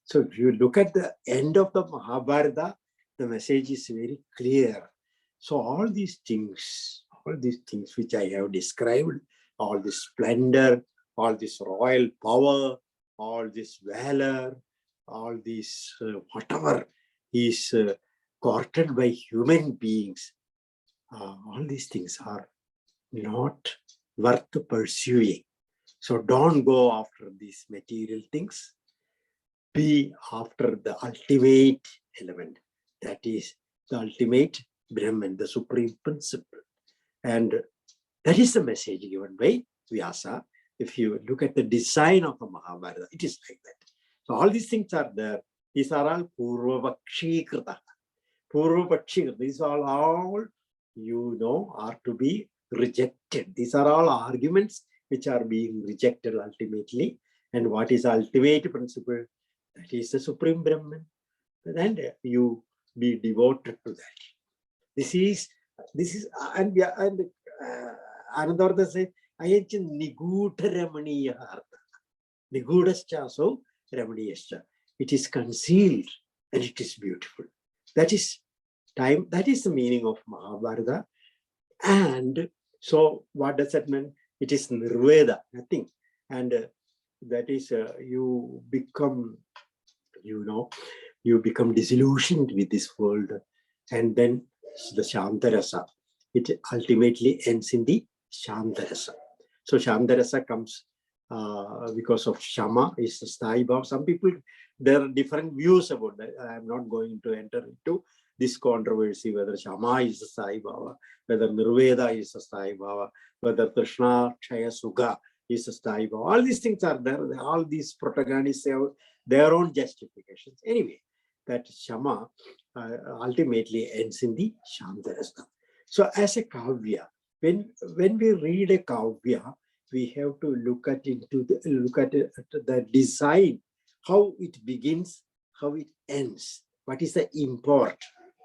S5: So if you look at the end of the Mahabharata, the message is very clear. So all these things which I have described, all this splendor, all this royal power, all this valor, all this whatever is courted by human beings, all these things are not worth pursuing. So don't go after these material things. Be after the ultimate element. That is the ultimate Brahman, the supreme principle. And that is the message given by Vyasa. If you look at the design of the Mahabharata, it is like that. So all these things are there. These are all Purvapakshi-krita. Purvapakshi-krita. These are all, are to be rejected. These are all arguments which are being rejected ultimately. And what is ultimate principle? That is the supreme Brahman. And you be devoted to that. This is and Anandavardhana says, Ayachin Niguda Ramaniya Artha. Nigudascha so Ramaniyascha. It is concealed and it is beautiful. That is the meaning of Mahabharata. And so what does that mean? It is Nirveda, nothing. And that is, you become, you become disillusioned with this world, and then the Shantarasa, it ultimately ends in the Shantarasa. So Shantarasa comes because of Shama is Sthai Bhava. Some people, there are different views about that. I am not going to enter into this controversy, whether Shama is Sthai Bhava, whether Nirveda is Sthai Bhava, whether Krishna, Kshaya, Sukha is Sthai Bhava. All these things are there. All these protagonists have their own justifications. Anyway, that Shama ultimately ends in the Shantarasa. So as a Kavya, when we read a Kavya, we have to look at the design, how it begins, how it ends, what is the import.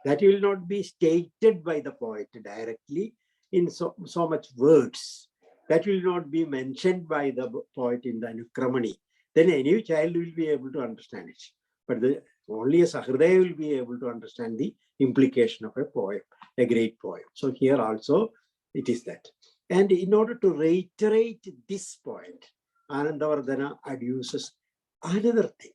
S5: That will not be stated by the poet directly in so much words. That will not be mentioned by the poet in the Anukramani. Then any child will be able to understand it. But only a Sahridaya will be able to understand the implication of a poem, a great poem. So here also it is that. And in order to reiterate this point, Anandavardhana adduces another thing.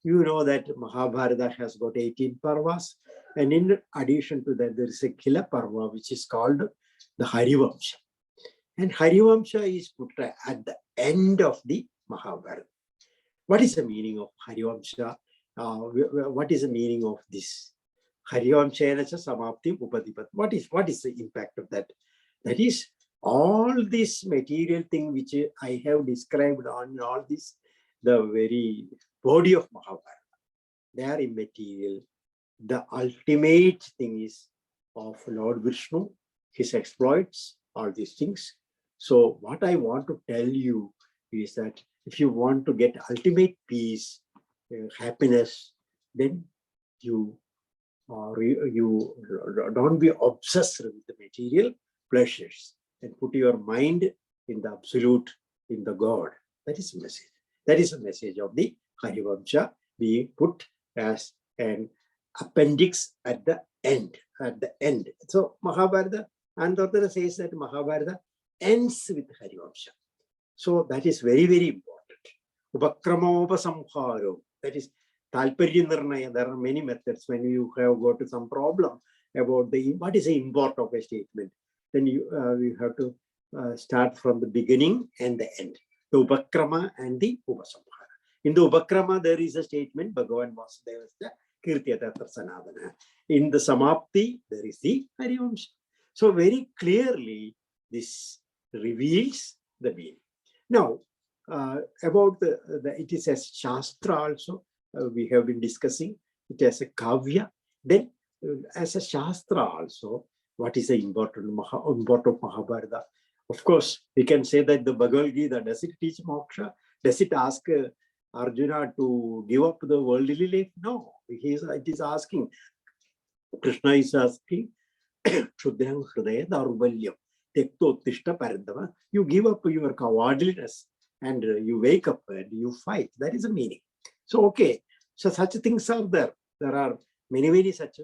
S5: You know that Mahabharata has got 18 parvas, and in addition to that, there is a Khila parva which is called the Harivamsha. And Harivamsha is put at the end of the Mahabharata. What is the meaning of Harivamsha? What is the meaning of this? Harivamsha samapti upadipat. What is the impact of that? That is, all this material thing which I have described on all this, the very body of Mahabharata, they are immaterial. The ultimate thing is of Lord Vishnu, his exploits, all these things. So what I want to tell you is that if you want to get ultimate peace, happiness, then you don't be obsessed with the material pleasures and put your mind in the absolute, in the God. That is the message. That is the message of the Harivamsha being put as an appendix at the end. So Mahabharata, Anandavardhana says that Mahabharata ends with Harivamsha. So that is very, very important. Upakramaopasamharo, that is Talparya Nirnaya. There are many methods when you have got some problem about what is the import of a statement. Then you have to start from the beginning and the end, the Upakrama and the Upasamhara. In the Upakrama, there is a statement, Bhagavan Vasudevasya Kirtiyata Sanadana. In the Samapti, there is the Harivamsha. So very clearly, this reveals the meaning. Now, about it is a Shastra also, we have been discussing it as a Kavya. Then as a Shastra also, what is the import of Mahabharata? Of course, we can say that the Bhagavad Gita, does it teach moksha? Does it ask Arjuna to give up the worldly life? No, it is asking, Krishna is asking, Shuddham Hridaya Daurbalyam, Tektottishta Parandava. You give up your cowardliness and you wake up and you fight. That is the meaning. So, okay, so such things are there. There are many such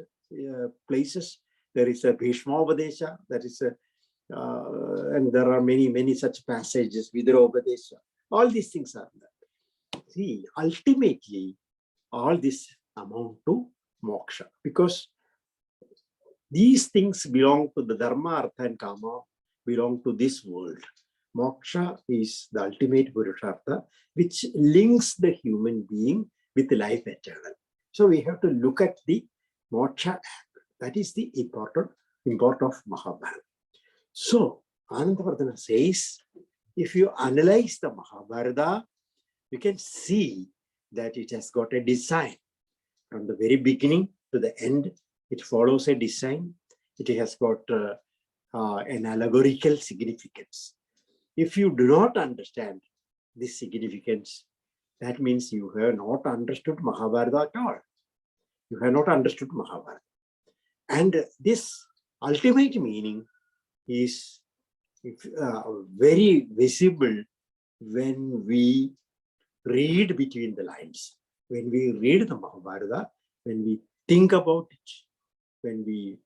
S5: places. There is a Bhishma-Upadesha, that is and there are many such passages, Vidura-Upadesha. All these things are there. See, ultimately, all this amount to moksha, because these things belong to the Dharma, Artha and Kama, belong to this world. Moksha is the ultimate Purushartha, which links the human being with life eternal. So we have to look at the moksha. That is the import of Mahabharata. So Anandavardhana says, if you analyze the Mahabharata, you can see that it has got a design. From the very beginning to the end, it follows a design. It has got an allegorical significance. If you do not understand this significance, that means you have not understood Mahabharata at all. You have not understood Mahabharata. And this ultimate meaning is very visible when we read between the lines. When we read the Mahabharata, when we think about it, when we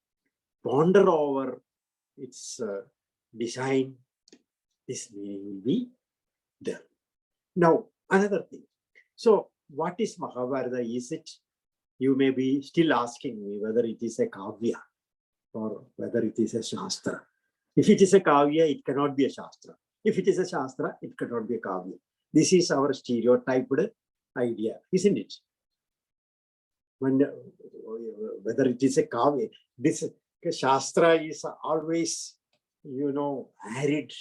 S5: ponder over its design, this meaning will be there. Now, another thing. So what is Mahabharata? Is it, you may be still asking me whether it is a kavya or whether it is a shastra. If it is a kavya, it cannot be a shastra. If it is a shastra, it cannot be a kavya. This is our stereotyped idea, isn't it? When, whether it is a kavya, this shastra is always, arid.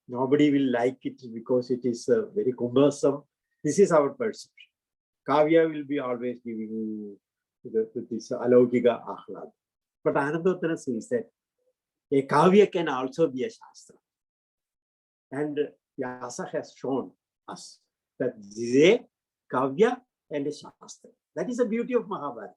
S5: Nobody will like it because it is very cumbersome. This is our perception. Kavya will be always giving you this alaukika ahlad. But Anandavardhana says that a kavya can also be a shastra. And Vyasa has shown us that this is a kavya and a shastra. That is the beauty of Mahabharata.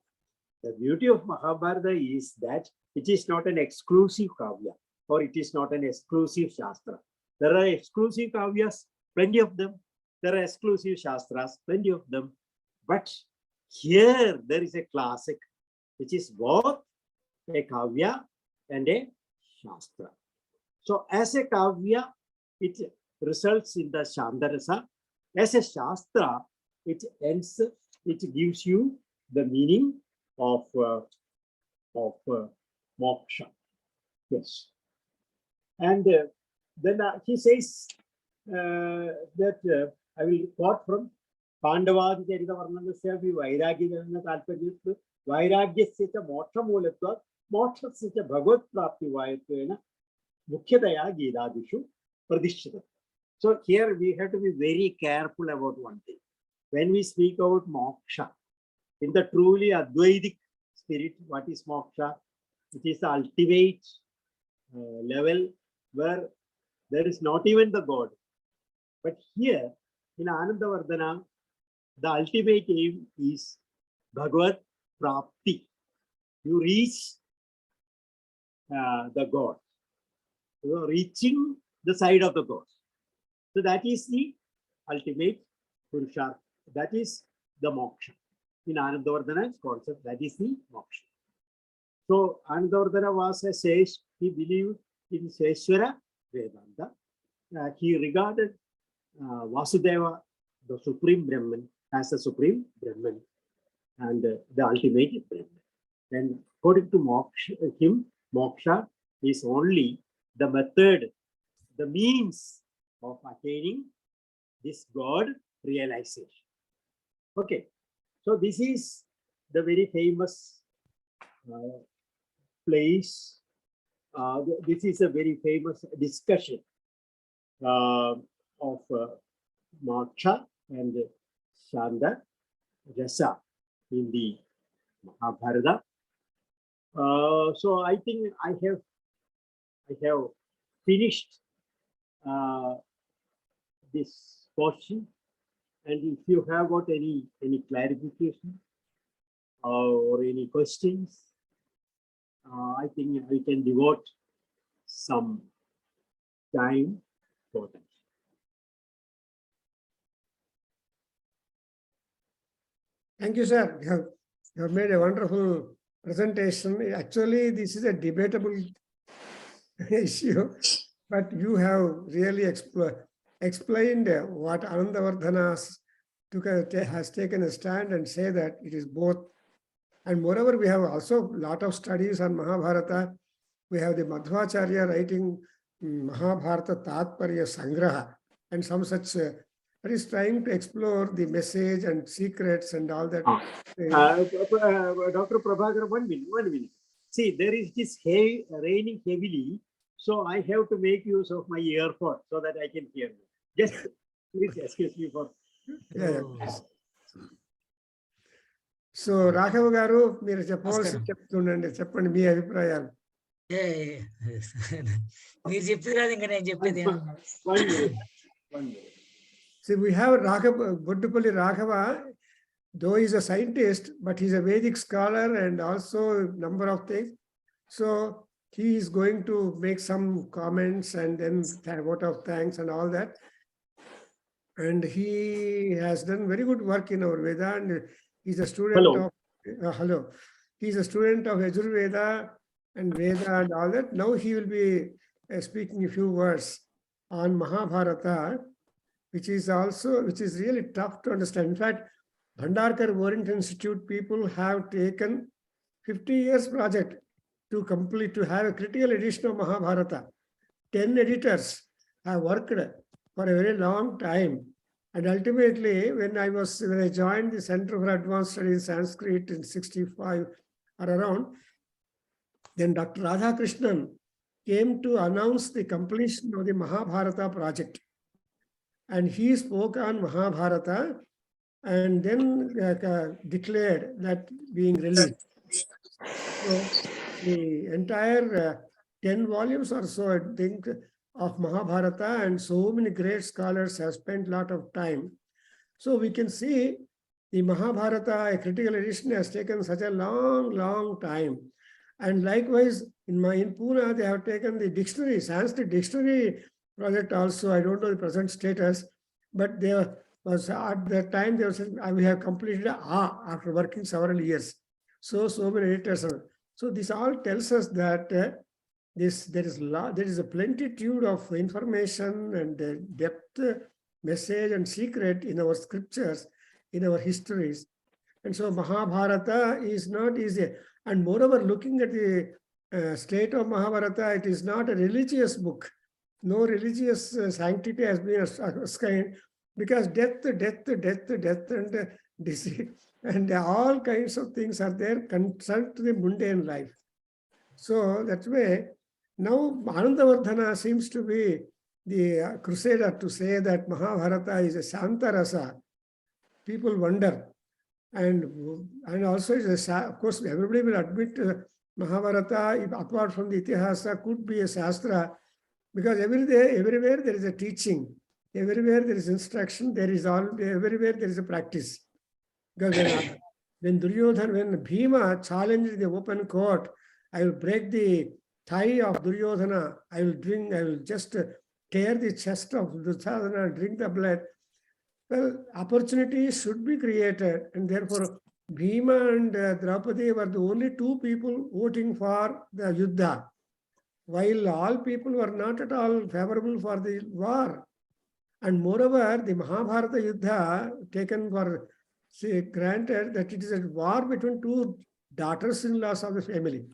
S5: The beauty of Mahabharata is that it is not an exclusive kavya or it is not an exclusive shastra. There are exclusive kavyas, plenty of them. There are exclusive shastras, plenty of them. But here there is a classic, which is both a kavya and a shastra. So as a kavya, it results in the Shantarasa. As a shastra, it gives you the meaning of moksha. Yes. And then he says that I will quote from Pandavadi Charita Varnanasya Vairagya Talparyat Vairagyasya Moksha Mulatvat Mokshasya Bhagavad Prapti Vayatvena Mukhyadaya Gidadishu Pradishchita. So here we have to be very careful about one thing. When we speak about moksha, in the truly Advaitic spirit, what is moksha? It is the ultimate level where there is not even the God. But here in Anandavardhana, the ultimate aim is Bhagavad Prapti. You reach the God. You are reaching the side of the God. So that is the ultimate Purushartha. That is the moksha. In Anandavardhana's concept, that is the moksha. So Anandavardhana was a sage. He believed in Seshwara Vedanta. He regarded Vasudeva, the supreme Brahman, as the supreme Brahman and the ultimate Brahman. And according to moksha is only the method, the means of attaining this God realization. Okay, so this is the very famous place. This is a very famous discussion of moksha and Shanda Rasa in the Mahabharata. So I think I have finished this portion, and if you have got any clarification or any questions, I think we can devote some time for that.
S3: Thank you, sir. You have made a wonderful presentation. Actually, this is a debatable issue, but you have really explained what Anandavardhana has taken a stand and say that it is both. And moreover, we have also a lot of studies on Mahabharata. We have the Madhvacharya writing Mahabharata Tatparya Sangraha and some such, that is trying to explore the message and secrets and all that.
S5: Dr. Prabhakar, one minute. See, there is this raining heavily, so I have to make use of my earphone so that I can hear you. Just please excuse me for.
S3: Yeah. So, Raghav Garu, మీరు చెప్పవలసి చెప్తుండండి, చెప్పండి మీ అభిప్రాయాలు.
S6: మీరు చెప్పేది కాదు ఇంకా నేను చెప్పేది.
S3: See, we have Boddupalli Raghava, though he's a scientist, but he's a Vedic scholar and also a number of things. So he is going to make some comments and then a vote of thanks and all that. And he has done very good work in our Veda, and he's a student of He's a student of Yajurveda and Veda and all that. Now he will be speaking a few words on Mahabharata, which is really tough to understand. In fact, Bhandarkar Orient Institute people have taken 50 years project to have a critical edition of Mahabharata. 10 editors have worked for a very long time. And ultimately, when I joined the Center for Advanced Studies in Sanskrit in 65 or around, then Dr. Radhakrishnan came to announce the completion of the Mahabharata project. And he spoke on Mahabharata and then declared that being released. So the entire 10 volumes or so, I think, of Mahabharata, and so many great scholars have spent a lot of time. So we can see the Mahabharata, a critical edition, has taken such a long time. And likewise, in Pune, they have taken the dictionary, Sanskrit dictionary project also. I don't know the present status, but there was at that time they were saying, we have completed after working several years. So many editors. So this all tells us that there is a plenitude of information and depth, message and secret in our scriptures, in our histories. And so Mahabharata is not easy. And moreover, looking at the state of Mahabharata, it is not a religious book. No religious sanctity has been assigned, because death and disease and all kinds of things are there concerned to the mundane life. So that's why now Anandavardhana seems to be the crusader to say that Mahabharata is a Shantarasa. People wonder. And also, of course, everybody will admit Mahabharata, apart from the Itihasa, could be a Shastra, because everywhere there is a teaching, everywhere there is instruction, everywhere there is a practice. Because when Bhima challenged the open court, I will break the thigh of Duryodhana, I will just tear the chest of Duryodhana and drink the blood. Well, opportunities should be created, and therefore Bhima and Draupadi were the only two people voting for the Yuddha, while all people were not at all favorable for the war. And moreover, the Mahabharata Yuddha taken for granted that it is a war between two daughters-in-laws of the family,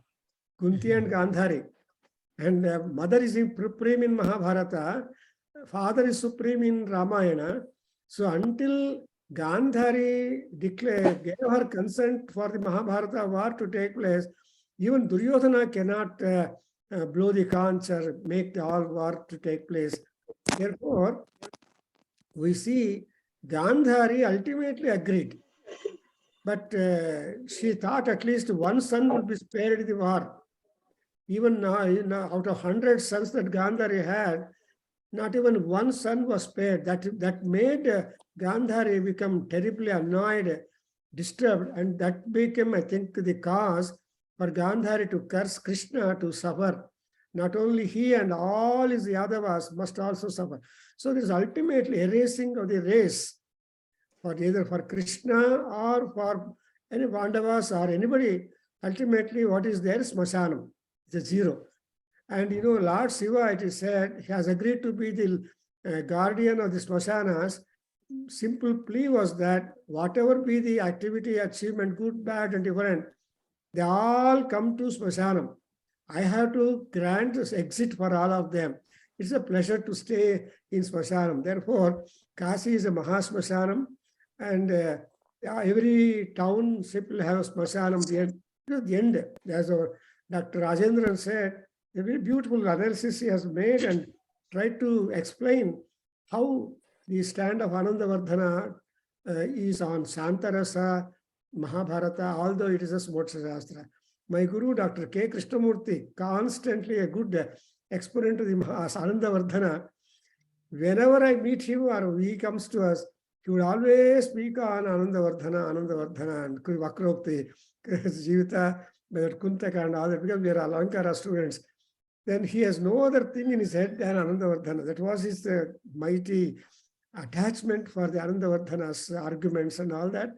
S3: Kunti and Gandhari. And mother is supreme in Mahabharata, father is supreme in Ramayana. So until Gandhari gave her consent for the Mahabharata war to take place, even Duryodhana cannot blow the conch or make the all war to take place. Therefore, we see Gandhari ultimately agreed. But she thought at least one son would be spared in the war. Even now, out of 100 sons that Gandhari had, not even one son was spared. That made Gandhari become terribly annoyed, disturbed, and that became, I think, the cause for Gandhari to curse Krishna to suffer. Not only he and all his Yadavas must also suffer. So there is ultimately erasing of the race for either for Krishna or for any Pandavas or anybody. Ultimately, what is there? Smashanam. It's a zero. And Lord Shiva, it is said, he has agreed to be the guardian of the Smashanas. Simple plea was that whatever be the activity, achievement, good, bad, and different, they all come to Smashanam. I have to grant this exit for all of them. It's a pleasure to stay in Smashanam. Therefore, Kasi is a Mahasmashanam, and every township will have a Smashanam. The end. As Dr. Rajendran said, a very beautiful analysis he has made and tried to explain how the stand of Anandavardhana is on Shantarasa, Mahabharata, although it is a Moksha Shastra. My Guru, Dr. K. Krishnamurti, constantly a good exponent of the Anandavardhana. Whenever I meet him or he comes to us, he would always speak on Anandavardhana, and Vakrokti, Jivita, Kuntaka, and all that, because we are Alankara students. Then he has no other thing in his head than Anandavardhana. That was his mighty attachment for the Anandavardhana's arguments and all that.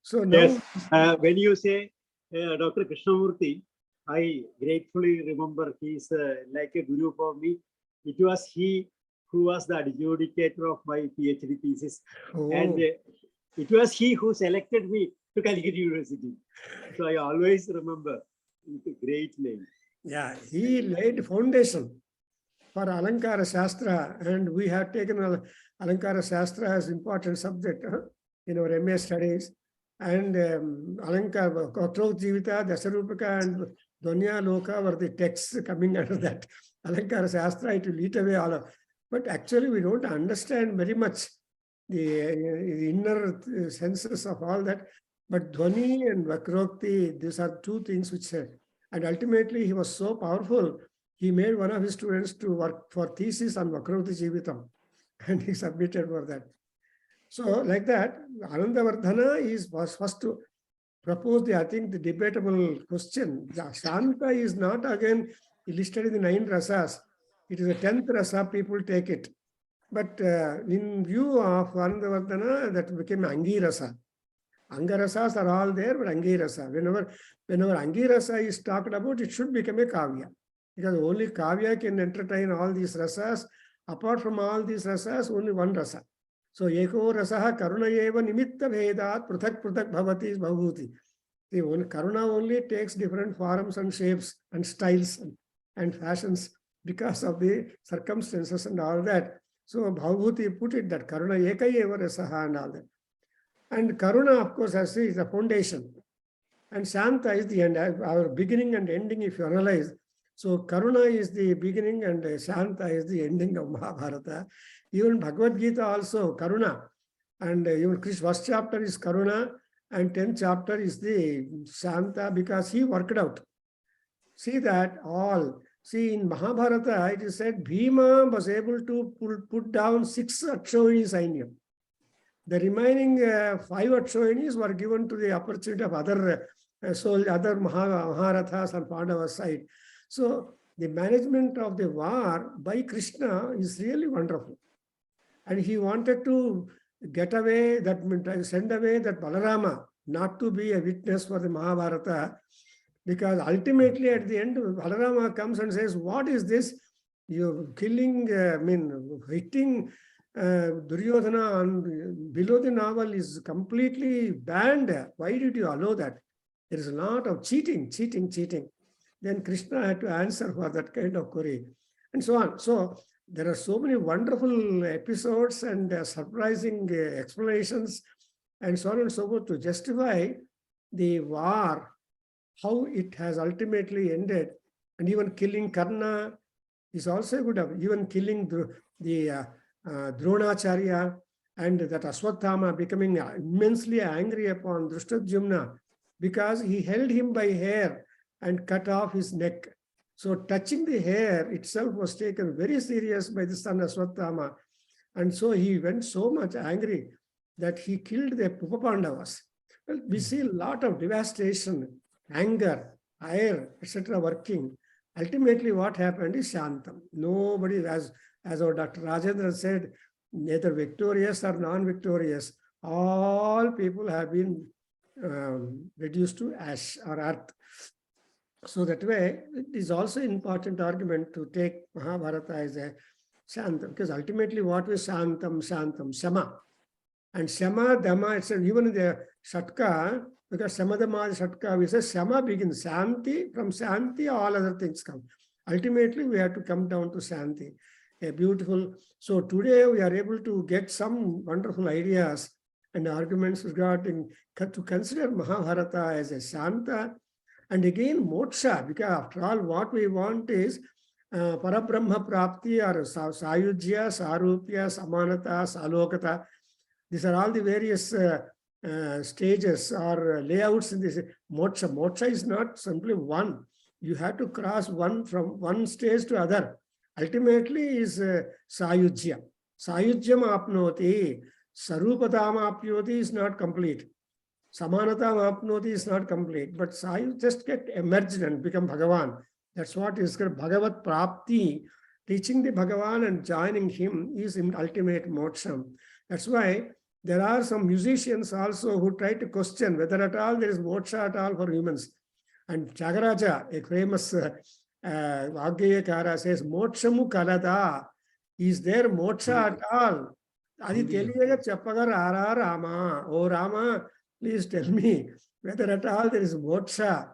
S3: So now,
S5: yes, when you say Dr. Krishnamurti, I gratefully remember he is like a guru for me. It was he who was the adjudicator of my PhD thesis.
S3: Oh.
S5: And it was he who selected me to Calcutta University. So I always remember. It's a great name.
S3: Yeah, he laid foundation for Alankara Shastra, and we have taken Alankara Shastra as important subject in our MA studies. And Alankara, Kotrok Jivita, Dasarupaka, and Donya Loka were the texts coming under that. Alankara Shastra, it will eat away all of. But actually, we don't understand very much the inner senses of all that. But Dhwani and Vakrokti, these are two things which and ultimately he was so powerful, he made one of his students to work for thesis on Vakrokti Jivitam, and he submitted for that. So like that, Anandavardhana was first to propose I think the debatable question. Shanta is not again listed in the 9 rasas. It is a 10th rasa, people take it. But in view of Anandavardhana, that became Angirasa. Angarasas are all there, but Angirasa. Whenever Angirasa is talked about, it should become a Kavya. Because only Kavya can entertain all these rasas. Apart from all these rasas, only one rasa. So, Eko rasaha karuna eva nimitta bhedat prathak bhavati is bhavati. The karuna only takes different forms and shapes and styles and fashions because of the circumstances and all that. So, bhavati put it that karuna eka eva rasaha and all that. And karuna, of course, as is the foundation. And Shanta is the end, our beginning and ending, if you analyze. So Karuna is the beginning and Shanta is the ending of Mahabharata. Even Bhagavad Gita also Karuna. And even Krishna's first chapter is Karuna and 10th chapter is the Shanta because he worked out. See that all. See in Mahabharata it is said Bhima was able to put down 6 Akshayani Sainyam. The remaining 5 Akshayanis were given to the opportunity of other Maharathas and Pandavas side. So the management of the war by Krishna is really wonderful. And he wanted to get away, send away that Balarama, not to be a witness for the Mahabharata, because ultimately at the end, Balarama comes and says, what is this? You're killing, hitting Duryodhana on below the novel is completely banned. Why did you allow that? There is a lot of cheating. Then Krishna had to answer for that kind of query and so on. So there are so many wonderful episodes and surprising explanations and so on and so forth to justify the war, how it has ultimately ended. And even killing Karna is also good. Even killing the Dronacharya and that Aswathama becoming immensely angry upon Drishtadyumna because he held him by hair and cut off his neck. So touching the hair itself was taken very serious by the son Aswathama. And so he went so much angry that he killed the Upapandavas. Well, we see a lot of devastation, anger, ire, etc. working. Ultimately, what happened is Shantam. Nobody, as our Dr. Rajendra said, neither victorious or non-victorious, all people have been reduced to ash or earth. So that way, it is also an important argument to take Mahabharata as a Shantam, because ultimately what was Shantam, Shama. And Shama, Dhamma, it's even the Shatka, because Shama, Dhamma, Shatka, we say Shama begins, Shanti, from Shanti, all other things come. Ultimately, we have to come down to Shanti. A beautiful, so today we are able to get some wonderful ideas and arguments regarding to consider Mahabharata as a Shanta. And again, moksha, because after all, what we want is Parabrahma Prapti or Sayujya, Sarupya, Samanata, Salokata. These are all the various stages or layouts in this moksha. Moksha is not simply one. You have to cross from one stage to other. Ultimately is Sayujya. Sayujyam apnoti. Sarupatam apnoti is not complete. Samanatam apnoti is not complete. But Sayu just get emerged and become Bhagavan. That's what is called Bhagavat Prapti. Teaching the Bhagavan and joining him is in ultimate moksha. That's why there are some musicians also who try to question whether at all there is moksha at all for humans. And Tyagaraja, a famous Vaggayakara, says, Mokshamu kalada. Is there moksha at all? Adi teliyaga cheppaga rara Rama. Oh Rama, please tell me whether at all there is moksha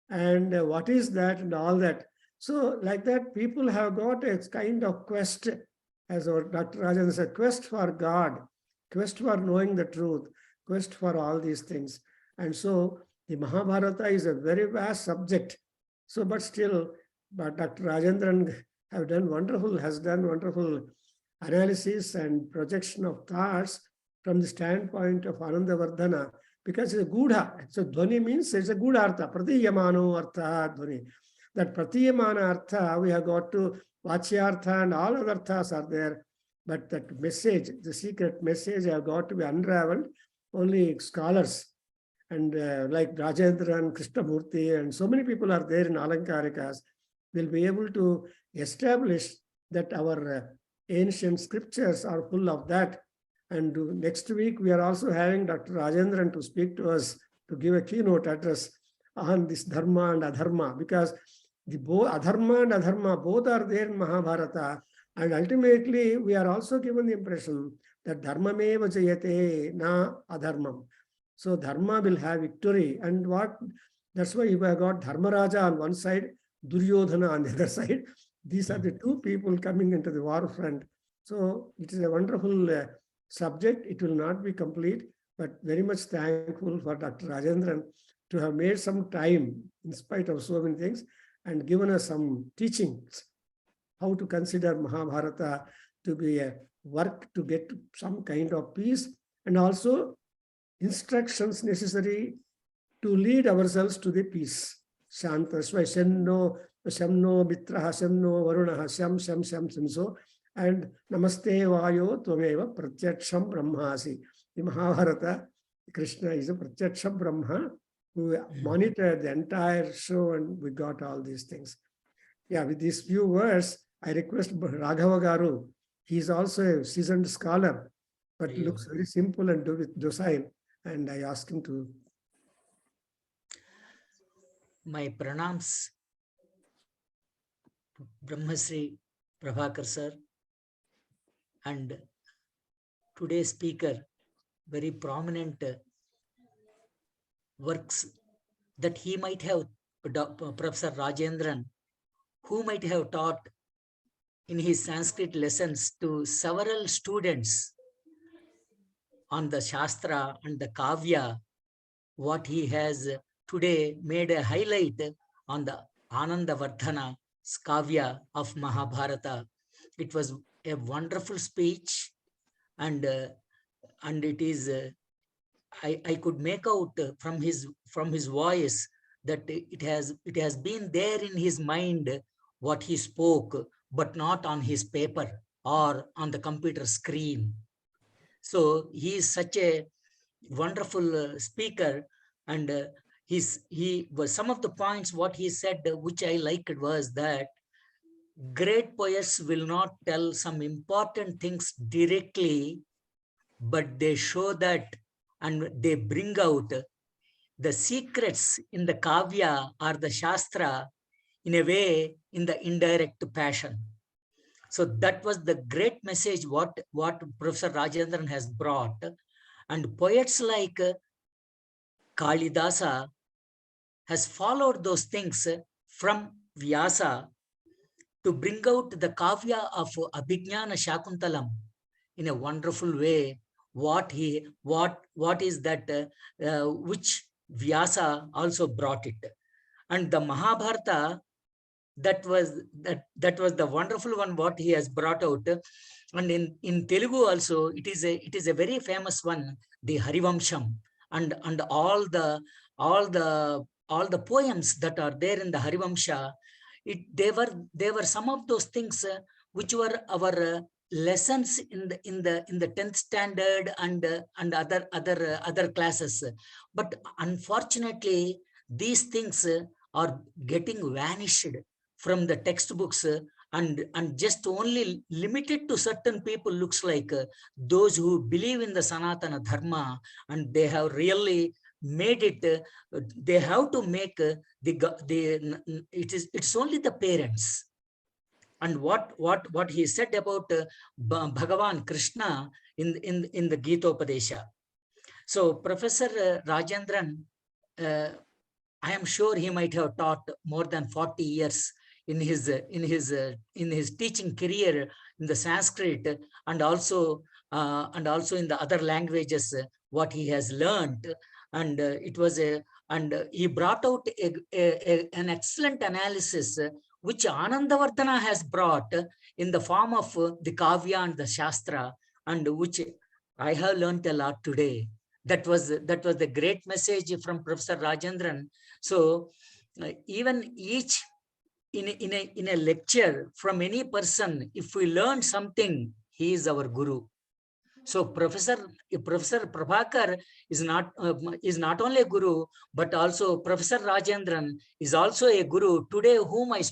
S3: and what is that and all that. So like that, people have got a kind of quest, as our Dr. Rajan said, quest for God, quest for knowing the truth, quest for all these things. And so the Mahabharata is a very vast subject. So, but still, but Dr. Rajendran has done wonderful analysis and projection of thoughts from the standpoint of Anandavardhana, because it's a gudha. So dhvani means it's a good artha, pratiyamano artha dhvani. That pratiyamana artha, we have got to vachyartha and all other arthas are there. But that message, the secret message have got to be unraveled. Only scholars and like Rajendran, Krishnamurti, and so many people are there in Alankarikas, will be able to establish that our ancient scriptures are full of that. And next week, we are also having Dr. Rajendran to speak to us, to give a keynote address on this dharma and adharma, because the adharma and adharma both are there in Mahabharata. And ultimately, we are also given the impression that dharma meva jayate na adharmam. So dharma will have victory. And that's why you have got Dharmaraja on one side, Duryodhana on the other side. These are the two people coming into the war front. So it is a wonderful subject. It will not be complete, but very much thankful for Dr. Rajendran to have made some time in spite of so many things and given us some teachings, how to consider Mahabharata to be a work to get some kind of peace, and also instructions necessary to lead ourselves to the peace. Shanta, Shamno Mitraha, Shamno Varunaha, Sham. So, and Namaste Vayo Tvameva Pratyaksham Brahmasi. In Mahabharata, Krishna is a Pratyaksham Brahma who monitored the entire show, and we got all these things. Yeah, with these few words, I request Raghava Garu. He is also a seasoned scholar, but looks very simple and docile. And I ask him to.
S6: My pranams, Brahmasri Prabhakar sir, and today's speaker, very prominent works that he might have, Professor Rajendran, who might have taught in his Sanskrit lessons to several students on the Shastra and the Kavya, what he has today made a highlight on the Anandavardhana Kavya of Mahabharata. It was a wonderful speech, and it is I could make out from his voice that it has been there in his mind what he spoke, but not on his paper or on the computer screen. So he is such a wonderful speaker, and he was some of the points what he said which I liked was that great poets will not tell some important things directly, but they show that and they bring out the secrets in the Kavya or the Shastra in a way in the indirect passion. So that was the great message what Professor Rajendran has brought. And poets like Kalidasa has followed those things from Vyasa to bring out the Kavya of Abhignana Shakuntalam in a wonderful way. What is that which Vyasa also brought it. And the Mahabharata, that was the wonderful one what he has brought out. And in Telugu also it is a very famous one, the Harivamsham, and all the poems that are there in the Harivamsha. They were some of those things which were our lessons in the 10th standard and other classes. But unfortunately, these things are getting vanished from the textbooks and just only limited to certain people, looks like those who believe in the Sanatana Dharma, and they have really made it, they have to make it's only the parents. and what he said about Bhagavan Krishna in the Gitopadesha. So Professor Rajendran, I am sure he might have taught more than 40 years in his teaching career in the Sanskrit, and also in the other languages what he has learned. And he brought out an excellent analysis which Anandavardhana has brought in the form of the Kavya and the Shastra, and which I have learned a lot today. That was the great message from Professor Rajendran. So even each in a lecture from any person, if we learn something, he is our guru. So Professor Prabhakar is not only a guru, but also Professor Rajendran is also a guru today, whom I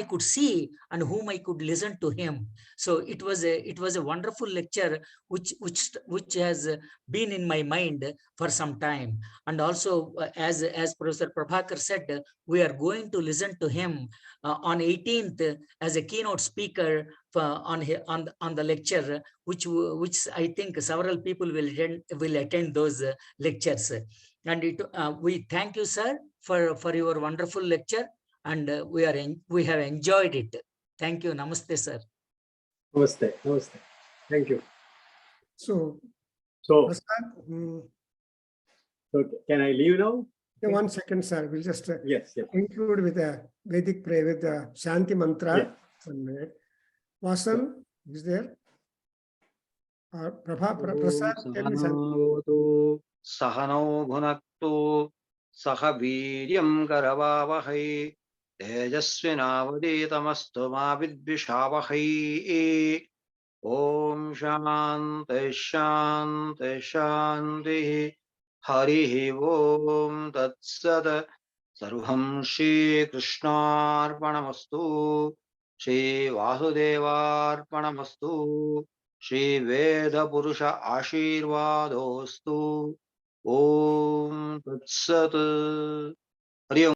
S6: could see and whom I could listen to him. So it was a wonderful lecture which has been in my mind for some time. And also as Professor Prabhakar said, we are going to listen to him on 18th as a keynote speaker on the lecture, which I think several people will attend those lectures. And we thank you, sir, for your wonderful lecture, and we have enjoyed it. Thank you. Namaste, sir.
S5: Namaste. Namaste. Thank you.
S3: So,
S5: So,
S3: Prasad,
S5: so can I leave now?
S3: 1 second, sir. We'll just
S5: Yes.
S3: conclude with a Vedic prayer with the Shanti mantra.
S5: Yeah.
S3: 1 minute. Vasan is there? Prasad, tell me something.
S2: Sahano bhunaktu saha viryam karavavahai tejasvinavaditamastu ma vidvishavahai. Om Shanti Shanti Shanti. Harihi Om Tat Sat. Sarvam Shri Krishnarpanamastu. Shri Vasudevarpanamastu. Shri Veda Purusha Ashirvadostu. Om Tat Sat. Hari Om.